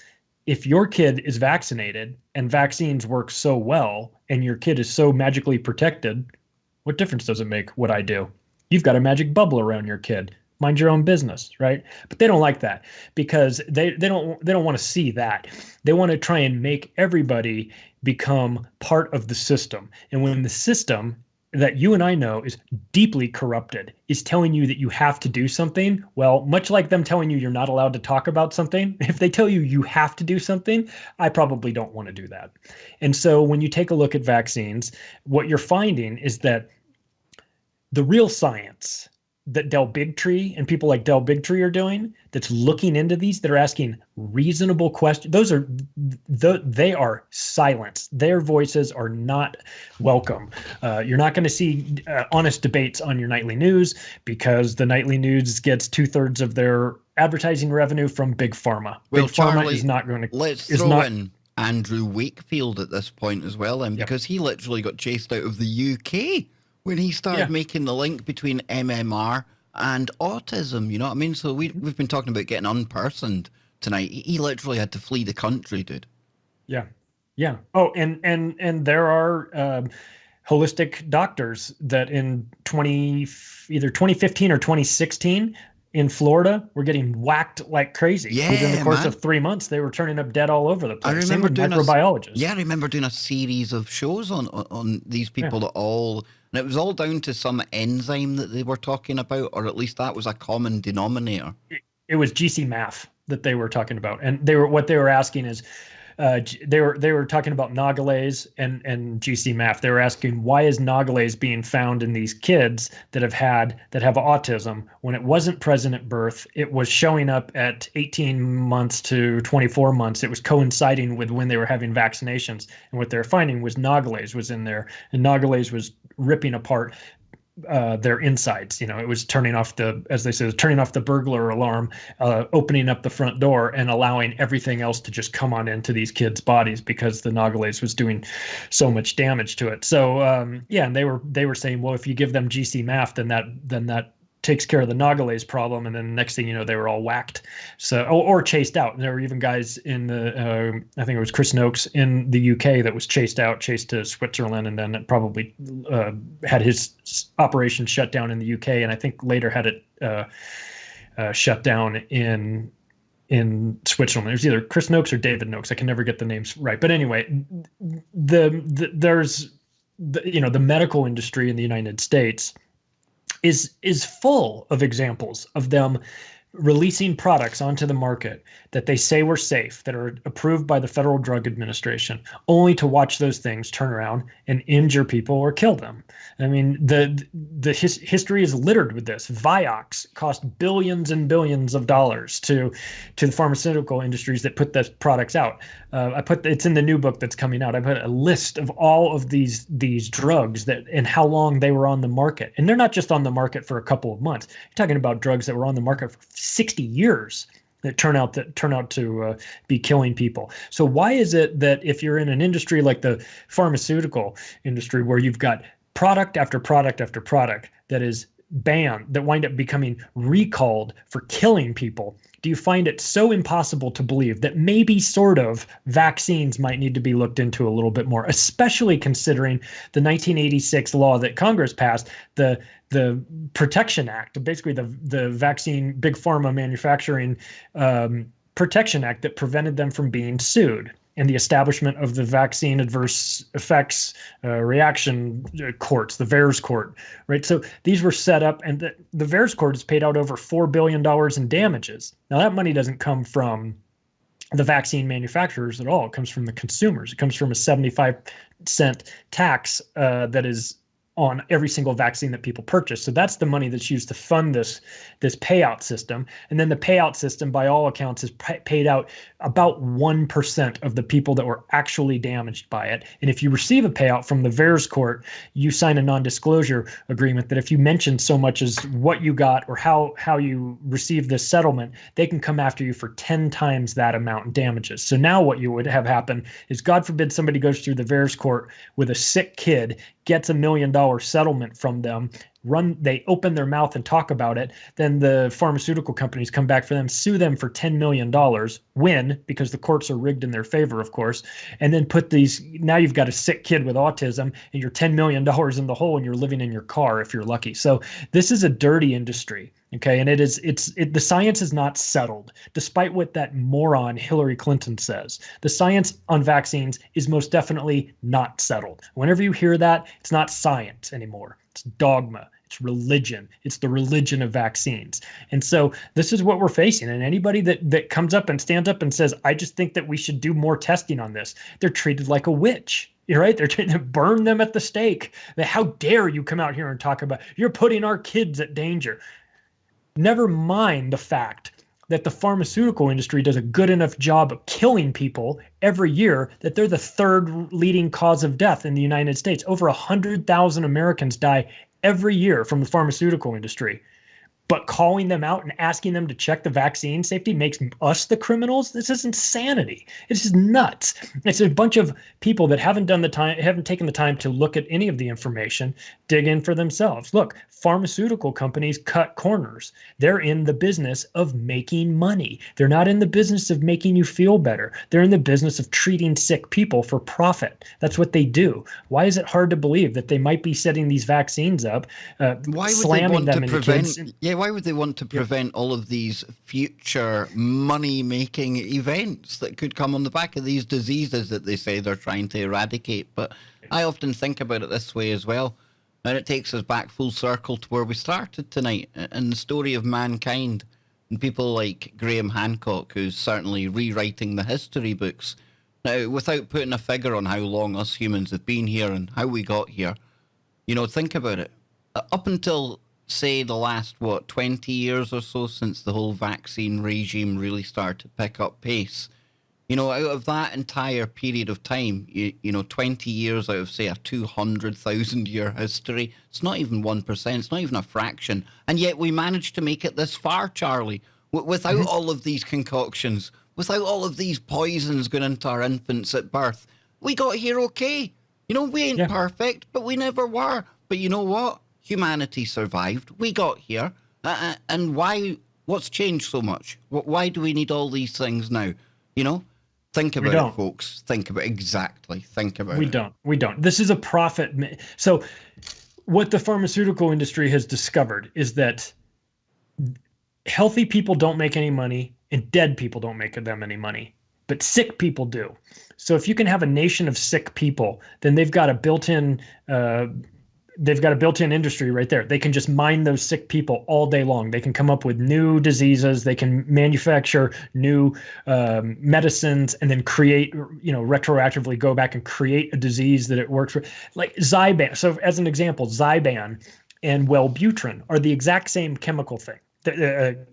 if your kid is vaccinated and vaccines work so well and your kid is so magically protected, what difference does it make what I do? You've got a magic bubble around your kid. Mind your own business, right? But they don't like that because they don't want to see that. They want to try and make everybody become part of the system. And when the system that you and I know is deeply corrupted is telling you that you have to do something, well, much like them telling you you're not allowed to talk about something, if they tell you you have to do something, I probably don't want to do that. And so when you take a look at vaccines, what you're finding is that the real science that Del Bigtree and people like Del Bigtree are doing, that's looking into these, that are asking reasonable questions, they are silenced. Their voices are not welcome. You're not going to see honest debates on your nightly news because the nightly news gets 2/3 of their advertising revenue from Big Pharma. Well, Big Pharma Charlie, is not going to. Let's throw in Andrew Wakefield at this point as well, then, because he literally got chased out of the UK when he started making the link between MMR and autism, you know what I mean? So we've been talking about getting unpersoned tonight. He literally had to flee the country, dude. Yeah. Yeah. Oh, and there are holistic doctors that in either 2015 or 2016 in Florida were getting whacked like crazy. Yeah, within the course of 3 months, they were turning up dead all over the place. I remember doing microbiologists. I remember doing a series of shows on these people that all, and it was all down to some enzyme that they were talking about, or at least that was a common denominator. It was GC-MAF. that they were talking about, and what they were asking is, they were talking about Nogales and GC-MAF. They were asking, why is Nogales being found in these kids that have autism when it wasn't present at birth? It was showing up at 18 months to 24 months. It was coinciding with when they were having vaccinations, and what they're finding was Nogales was in there, and Nogales was ripping apart their insides. It was turning off as they say, turning off the burglar alarm, opening up the front door, and allowing everything else to just come on into these kids' bodies because the Nogales was doing so much damage to it. So and they were saying, well, if you give them GC-MAF, then that takes care of the Nogales problem, and then the next thing you know, they were all whacked, or chased out. And there were even guys in the I think it was Chris Noakes in the UK that was chased to Switzerland, and then it probably had his operation shut down in the UK, and I think later had it shut down in Switzerland. It was either Chris Noakes or David Noakes. I can never get the names right. But anyway, there's the medical industry in the United States is full of examples of them releasing products onto the market that they say were safe, that are approved by the Federal Drug Administration, only to watch those things turn around and injure people or kill them. I mean, the history is littered with this. Vioxx cost billions and billions of dollars to the pharmaceutical industries that put those products out. It's in the new book that's coming out. I put a list of all of these drugs and how long they were on the market, and they're not just on the market for a couple of months. You're talking about drugs that were on the market for 60 years that turn out to be killing people. So why is it that if you're in an industry like the pharmaceutical industry, where you've got product after product after product that is banned, that wind up becoming recalled for killing people, do you find it so impossible to believe that maybe sort of vaccines might need to be looked into a little bit more, especially considering the 1986 law that Congress passed, the Protection Act, basically the vaccine big pharma manufacturing Protection Act that prevented them from being sued, and the establishment of the Vaccine Adverse Effects Reaction Courts, the VAERS Court, right? So these were set up, and the VAERS Court has paid out over $4 billion in damages. Now, that money doesn't come from the vaccine manufacturers at all. It comes from the consumers. It comes from a 75-cent tax that is on every single vaccine that people purchase. So that's the money that's used to fund this payout system. And then the payout system, by all accounts, is paid out about 1% of the people that were actually damaged by it. And if you receive a payout from the VAERS court, you sign a non-disclosure agreement that if you mention so much as what you got or how you received this settlement, they can come after you for 10 times that amount in damages. So now what you would have happen is, God forbid somebody goes through the VAERS court with a sick kid, gets $1 million settlement from them, they open their mouth and talk about it, then the pharmaceutical companies come back for them, sue them for $10 million, win, because the courts are rigged in their favor, of course, and then now you've got a sick kid with autism and you're $10 million in the hole, and you're living in your car if you're lucky. So this is a dirty industry. Okay, and the science is not settled, despite what that moron Hillary Clinton says. The science on vaccines is most definitely not settled. Whenever you hear that, it's not science anymore. It's dogma. It's religion. It's the religion of vaccines. And so this is what we're facing. And anybody that comes up and stands up and says, I just think that we should do more testing on this, they're treated like a witch. You're right. They're trying to burn them at the stake. How dare you come out here and talk about, you're putting our kids at danger. Never mind the fact that the pharmaceutical industry does a good enough job of killing people every year that they're the third leading cause of death in the United States. Over 100,000 Americans die every year from the pharmaceutical industry. But calling them out and asking them to check the vaccine safety makes us the criminals. This is insanity. It's just nuts. It's a bunch of people that haven't taken the time to look at any of the information, dig in for themselves. Look, pharmaceutical companies cut corners. They're in the business of making money. They're not in the business of making you feel better. They're in the business of treating sick people for profit. That's what they do. Why is it hard to believe that they might be setting these vaccines up, slamming them into kids? Why would they want to prevent all of these future money-making events that could come on the back of these diseases that they say they're trying to eradicate? But I often think about it this way as well, and it takes us back full circle to where we started tonight, and the story of mankind. and people like Graham Hancock, who's certainly rewriting the history books. Now, without putting a figure on how long us humans have been here and how we got here, think about it. Up until, say, the last, 20 years or so since the whole vaccine regime really started to pick up pace, out of that entire period of time, 20 years out of, say, a 200,000-year history, it's not even 1%, it's not even a fraction. And yet we managed to make it this far, Charlie, without all of these concoctions, without all of these poisons going into our infants at birth. We got here okay. We ain't perfect, but we never were. But you know what? Humanity survived. We got here. And why? What's changed so much? Why do we need all these things now? Think about it, folks. Think about it. Exactly. Think about it. We don't. This is a profit. So what the pharmaceutical industry has discovered is that healthy people don't make any money and dead people don't make them any money, but sick people do. So if you can have a nation of sick people, then they've got a built-in industry right there. They can just mine those sick people all day long. They can come up with new diseases. They can manufacture new medicines and then create, retroactively go back and create a disease that it works for. Like Zyban. So as an example, Zyban and Wellbutrin are the exact same chemical thing,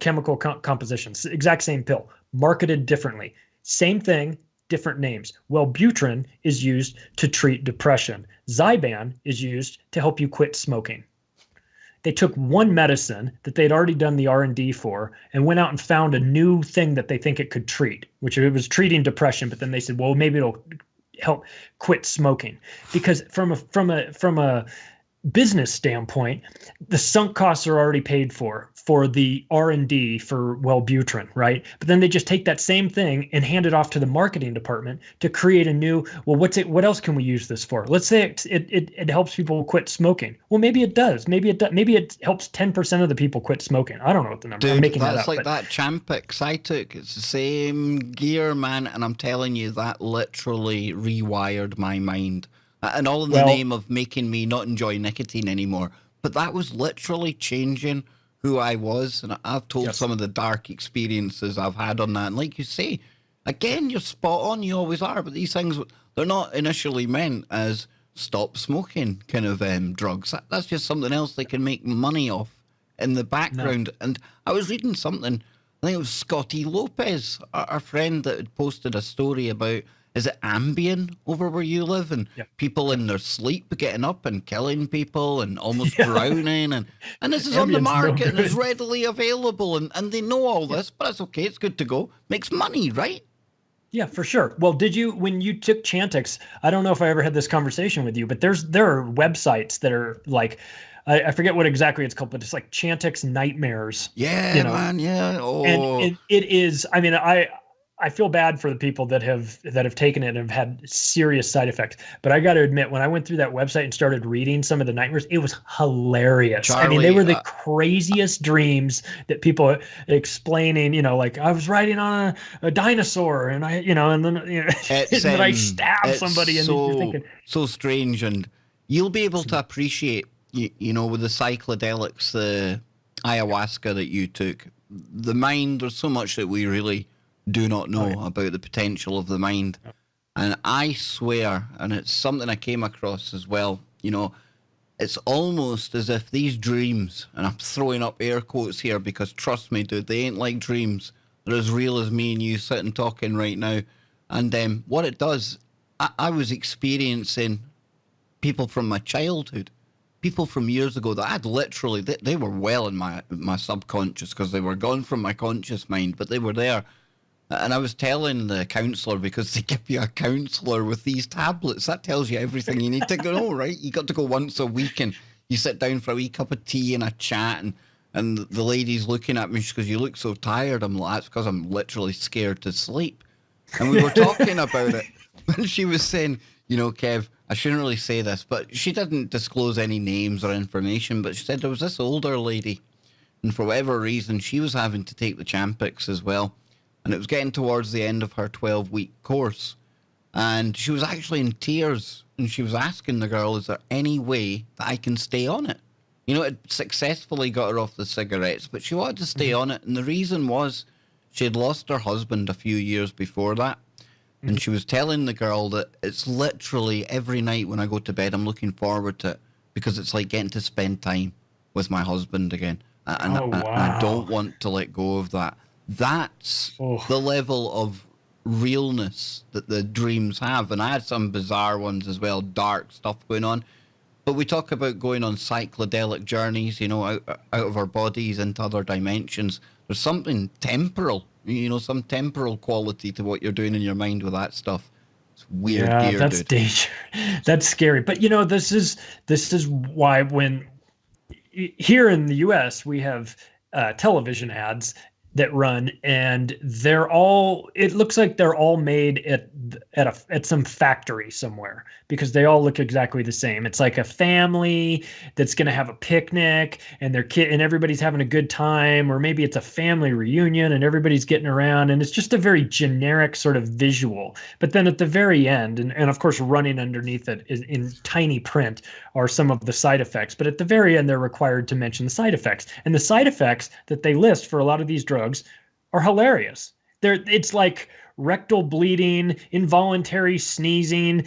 chemical compositions, exact same pill, marketed differently. Same thing, different names. Wellbutrin is used to treat depression. Zyban is used to help you quit smoking. They took one medicine that they'd already done the R&D for and went out and found a new thing that they think it could treat, which it was treating depression. But then they said, well, maybe it'll help quit smoking. Because from a business standpoint, the sunk costs are already paid for the R&D for Wellbutrin, right? But then they just take that same thing and hand it off to the marketing department to create a new, well, what else can we use this for? Let's say it helps people quit smoking. Well, maybe it does. Maybe it helps 10% of the people quit smoking. I don't know what the number is. I'm making that up. That's like that Champix I took. It's the same gear, man, and I'm telling you, that literally rewired my mind. And all in the name of making me not enjoy nicotine anymore. But that was literally changing who I was. And I've told some of the dark experiences I've had on that. And like you say, again, you're spot on. You always are. But these things, they're not initially meant as stop smoking kind of drugs. That's just something else they can make money off in the background. No. And I was reading something, I think it was Scotty Lopez, our friend that had posted a story about, is it Ambien over where you live? And people in their sleep getting up and killing people and almost drowning. And this is Ambien's on the market and is readily available. And they know all this, but that's okay. It's good to go. Makes money, right? Yeah, for sure. Well, when you took Chantix, I don't know if I ever had this conversation with you, but there are websites that are like, I forget what exactly it's called, but it's like Chantix Nightmares. Yeah, man. Yeah. Oh. And it is, I mean, I feel bad for the people that have taken it and have had serious side effects. But I got to admit, when I went through that website and started reading some of the nightmares, it was hilarious. Charlie, I mean, they were the craziest dreams that people explaining, like I was riding on a dinosaur and and then, and then I stabbed somebody. And you're thinking, so strange. And you'll be able to appreciate, with the psychedelics, the ayahuasca that you took, the mind, there's so much that we really do not know about the potential of the mind. And I swear, and it's something I came across as well, it's almost as if these dreams, and I'm throwing up air quotes here because trust me, dude, they ain't like dreams. They're as real as me and you sitting talking right now. And what it does, I was experiencing people from my childhood, people from years ago that I'd literally, they were well in my subconscious because they were gone from my conscious mind, but they were there. And I was telling the counsellor, because they give you a counsellor with these tablets, that tells you everything you need to know, right? You got to go once a week and you sit down for a wee cup of tea and a chat, and the lady's looking at me because you look so tired. I'm like, that's because I'm literally scared to sleep. And we were talking about it, and she was saying, Kev, I shouldn't really say this, but she didn't disclose any names or information, but she said there was this older lady, and for whatever reason, she was having to take the Champix as well. And it was getting towards the end of her 12-week course. And she was actually in tears. And she was asking the girl, is there any way that I can stay on it? You know, it successfully got her off the cigarettes, but she wanted to stay on it. And the reason was she had lost her husband a few years before that. And she was telling the girl that it's literally every night when I go to bed, I'm looking forward to it because it's like getting to spend time with my husband again. And, Oh, and I wow. don't want to let go of that. That's Oh, the level of realness that the dreams have. And I had some bizarre ones as well, dark stuff going on. But we talk about going on psychedelic journeys, you know, out of our bodies into other dimensions. There's something temporal, you know, some temporal quality to what you're doing in your mind with that stuff. It's weird yeah, gear, that's dude. danger. That's scary. But this is why when here in the US we have television ads that run, and it looks like they're all made at some factory somewhere, because they all look exactly the same. It's like a family that's going to have a picnic, and their kid and everybody's having a good time, or maybe it's a family reunion and everybody's getting around, and it's just a very generic sort of visual. But then at the very end, and of course running underneath it is in tiny print are some of the side effects. But at the very end, they're required to mention the side effects. And the side effects that they list for a lot of these drugs are hilarious. It's like rectal bleeding, involuntary sneezing,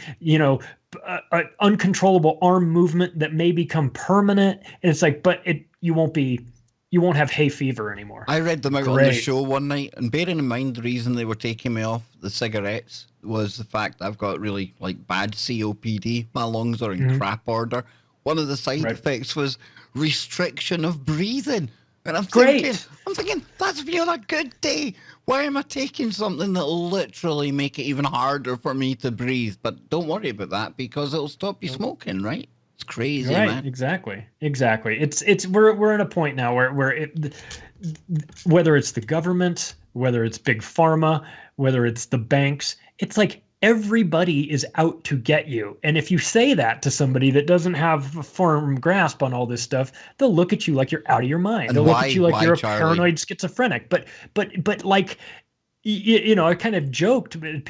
uncontrollable arm movement that may become permanent. And it's like, but you won't have hay fever anymore. I read them out on the Great. show one night, and bearing in mind the reason they were taking me off the cigarettes was the fact I've got really like bad COPD. My lungs are in crap order. One of the side Right. effects was restriction of breathing. And Great. I'm thinking, that's been a good day. Why am I taking something that'll literally make it even harder for me to breathe? But don't worry about that because it'll stop you smoking, right? It's crazy, Right, man. exactly. We're in a point now where whether it's the government, whether it's big pharma, whether it's the banks, it's like everybody is out to get you. And if you say that to somebody that doesn't have a firm grasp on all this stuff, they'll look at you like you're out of your mind. And They'll look at you like why, you're a Charlie? paranoid schizophrenic. But like, I kind of joked with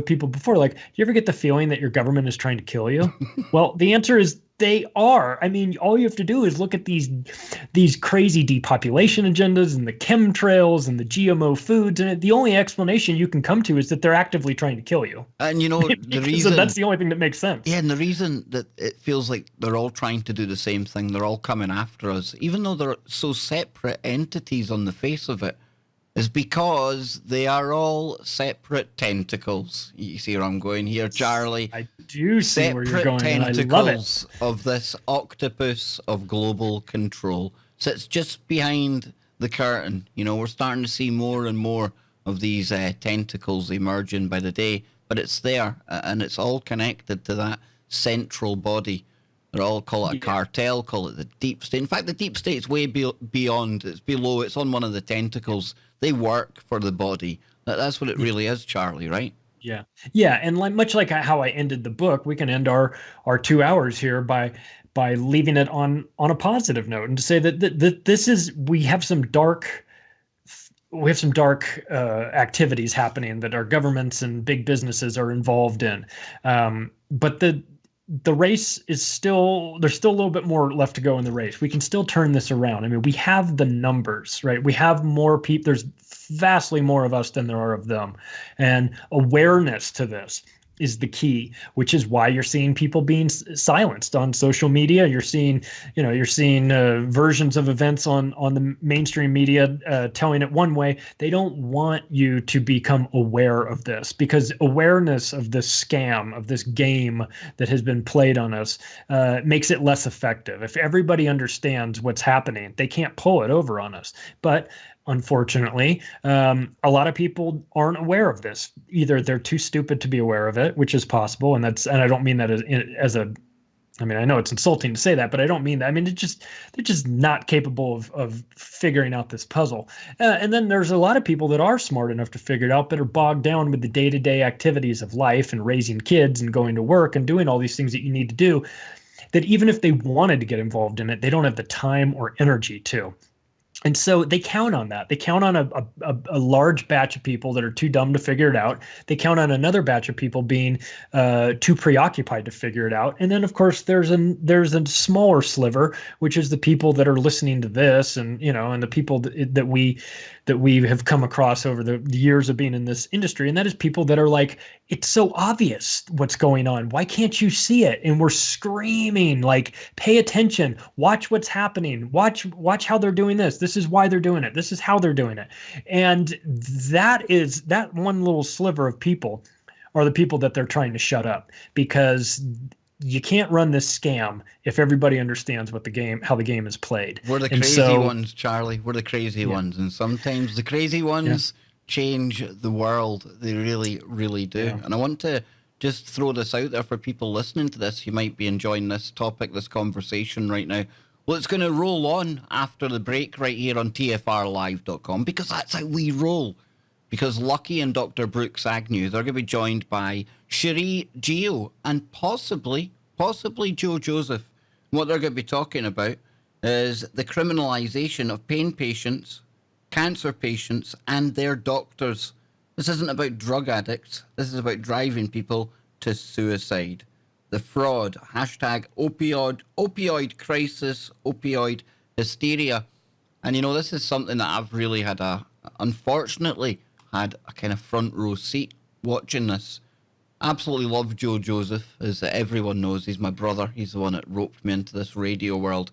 people before, like, do you ever get the feeling that your government is trying to kill you? Well, the answer is they are. I mean, all you have to do is look at these crazy depopulation agendas and the chemtrails and the GMO foods, and the only explanation you can come to is that they're actively trying to kill you. And you know, the reason... So that's the only thing that makes sense. Yeah, and the reason that it feels like they're all trying to do the same thing, they're all coming after us, even though they're so separate entities on the face of it, is because they are all separate tentacles. You see where I'm going here, Charlie? I do see where you're Separate going, and I love it. tentacles of this octopus of global control. So it's just behind the curtain. You know, we're starting to see more and more of these tentacles emerging by the day, but it's there, and it's all connected to that central body. They're all call it a cartel, call it the deep state. In fact, the deep state's way beyond. It's below. It's on one of the tentacles. They work for the body. That's what it really is, Charlie, right? Yeah. Yeah. And much like how I ended the book, we can end our 2 hours here by leaving it on a positive note, and to say that this is, we have some dark activities happening that our governments and big businesses are involved in. But the race is there's still a little bit more left to go in the race. We can still turn this around. I mean, we have the numbers, right? We have more people. There's vastly more of us than there are of them. And awareness to this is the key, which is why you're seeing people being silenced on social media. You're seeing versions of events on the mainstream media telling it one way. They don't want you to become aware of this, because awareness of this scam, of this game that has been played on us, makes it less effective. If everybody understands what's happening, they can't pull it over on us. But unfortunately, a lot of people aren't aware of this. Either they're too stupid to be aware of it, which is possible, and I don't mean that I mean, I know it's insulting to say that, but I don't mean that. I mean, they're just not capable of figuring out this puzzle. And then there's a lot of people that are smart enough to figure it out, but are bogged down with the day-to-day activities of life and raising kids and going to work and doing all these things that you need to do, that even if they wanted to get involved in it, they don't have the time or energy to. And so they count on that. They count on a large batch of people that are too dumb to figure it out. They count on another batch of people being too preoccupied to figure it out. And then, of course, there's a smaller sliver, which is the people that are listening to this, and and the people that we have come across over the years of being in this industry. And that is people that are like, it's so obvious what's going on. Why can't you see it? And we're screaming like, pay attention, watch what's happening, watch how they're doing this. This is why they're doing it. This is how they're doing it. And that one little sliver of people are the people that they're trying to shut up, because you can't run this scam if everybody understands how the game is played. We're the crazy ones, Charlie. We're the crazy ones. And sometimes the crazy ones change the world. They really, really do. Yeah. And I want to just throw this out there for people listening to this. You might be enjoying this topic, this conversation right now. Well, it's going to roll on after the break right here on tfrlive.com, because that's how we roll. Because Lucky and Dr. Brooks Agnew, they're going to be joined by Cherie Gio and possibly Joe Joseph. What they're going to be talking about is the criminalization of pain patients, cancer patients, and their doctors. This isn't about drug addicts. This is about driving people to suicide. The fraud, hashtag opioid crisis, opioid hysteria. And this is something that I've really unfortunately had a kind of front row seat watching this. Absolutely love Joe Joseph, as everyone knows. He's my brother. He's the one that roped me into this radio world.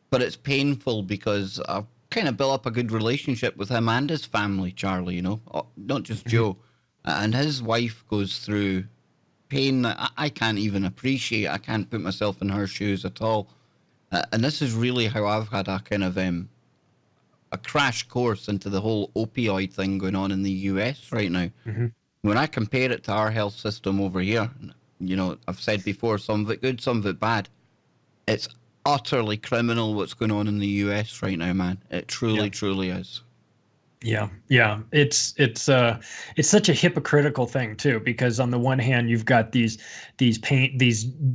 But it's painful because I've kind of built up a good relationship with him and his family, Charlie, not just Joe. And his wife goes through pain that I can't even appreciate. I can't put myself in her shoes at all. And this is really how I've had a kind of a crash course into the whole opioid thing going on in the US right now. Mm-hmm. When I compare it to our health system over here, I've said before, some of it good, some of it bad. It's utterly criminal what's going on in the US right now, man. It truly, truly is. Yeah. It's such a hypocritical thing too, because on the one hand, you've got these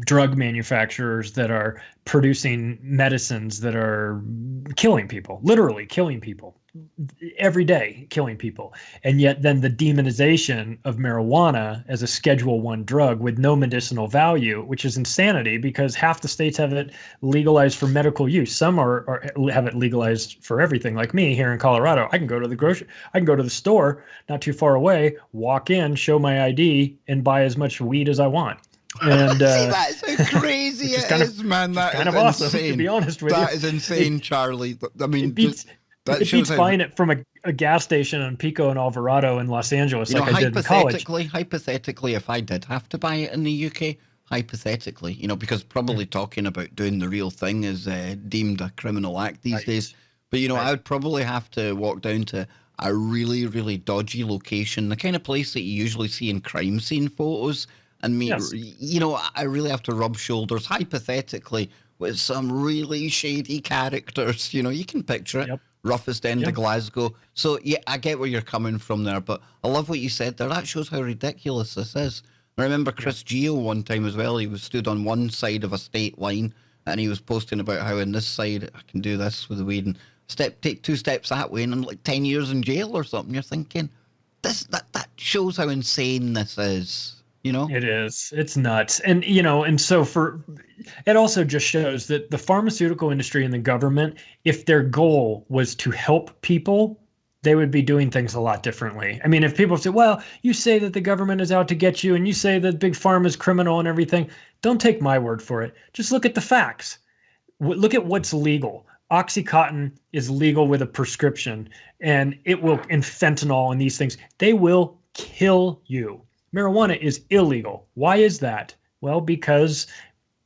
drug manufacturers that are producing medicines that are killing people, literally killing people every day, killing people. And yet then the demonization of marijuana as a Schedule I drug with no medicinal value, which is insanity, because half the states have it legalized for medical use. Some have it legalized for everything. Like me here in Colorado, I can go to the store not too far away, walk in, show my ID, and buy as much weed as I want. And see, that's how crazy it is, man. That is kind of awesome, to be honest with you. That is insane, Charlie. I mean, it beats buying it from a gas station on Pico and Alvarado in Los Angeles, like I did in college. Hypothetically, if I did have to buy it in the UK, hypothetically, because probably talking about doing the real thing is deemed a criminal act these days. But, I would probably have to walk down to a really, really dodgy location, the kind of place that you usually see in crime scene photos. And I really have to rub shoulders, hypothetically, with some really shady characters. You can picture it. Yep. Roughest end of Glasgow. So, yeah, I get where you're coming from there, but I love what you said there. That shows how ridiculous this is. I remember Chris Gio one time as well. He was stood on one side of a state line, and he was posting about how on this side I can do this with the weed, and take 2 steps that way, and I'm like 10 years in jail or something. You're thinking, that shows how insane this is. It is. It's nuts. And, and so it also just shows that the pharmaceutical industry and the government, if their goal was to help people, they would be doing things a lot differently. I mean, if people say, well, you say that the government is out to get you and you say that big pharma is criminal and everything, don't take my word for it. Just look at the facts. Look at what's legal. OxyContin is legal with a prescription, and and fentanyl and these things, they will kill you. Marijuana is illegal. Why is that? Well, because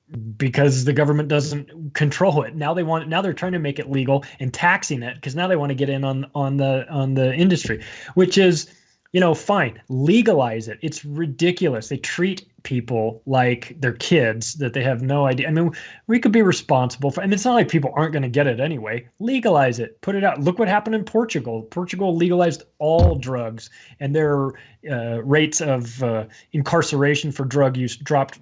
the government doesn't control it. Now they're trying to make it legal and taxing it, because now they want to get in on the industry, which is, fine. Legalize it. It's ridiculous. They treat people like they're kids that they have no idea. I mean, we could be responsible for, and it's not like people aren't going to get it anyway. Legalize it. Put it out. Look what happened in Portugal. Portugal legalized all drugs, and their rates of incarceration for drug use dropped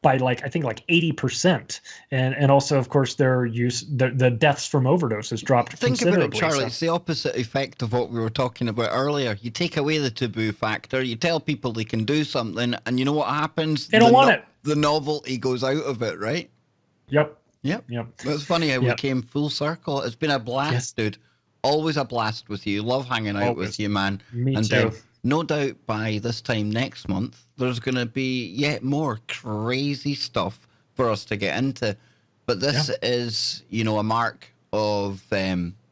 by like I think like 80%, and also of course the deaths from overdose has dropped Think about it, considerably. Charlie. So. It's the opposite effect of what we were talking about earlier. You take away the taboo factor, you tell people they can do something, and you know what happens? They don't want it. The novelty goes out of it, right? Yep. Yep. Yep. It's funny how we Yep. came full circle. It's been a blast, Yes. dude. Always a blast with you. Love hanging out Always. with you, man. Me and too. No doubt by this time next month, there's going to be yet more crazy stuff for us to get into. But this is, a mark of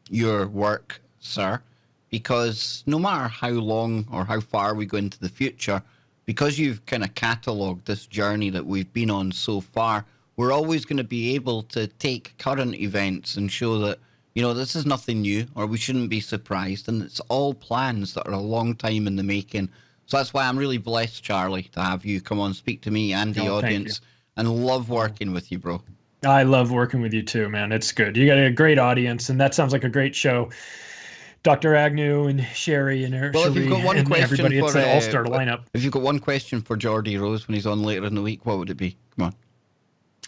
your work, sir, because no matter how long or how far we go into the future, because you've kind of catalogued this journey that we've been on so far, we're always going to be able to take current events and show that, this is nothing new, or we shouldn't be surprised. And it's all plans that are a long time in the making. So that's why I'm really blessed, Charlie, to have you come on, speak to me and the audience, and love working with you, bro. I love working with you too, man. It's good. You got a great audience, and that sounds like a great show. Dr. Agnew and Sherry and If you've got one question everybody, for, it's an all-star lineup. If you've got one question for Geordie Rose when he's on later in the week, what would it be? Come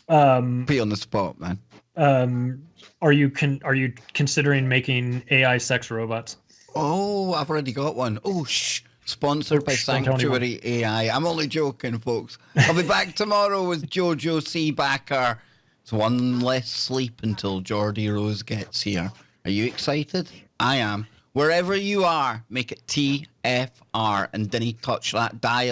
on. Put you on the spot, man. Are you considering making AI sex robots? Oh, I've already got one. Oh, shh. Sponsored by Sanctuary AI. I'm only joking, folks. I'll be back tomorrow with Jojo C. Backer. It's one less sleep until Geordie Rose gets here. Are you excited? I am. Wherever you are, make it TFR and didn't touch that dial.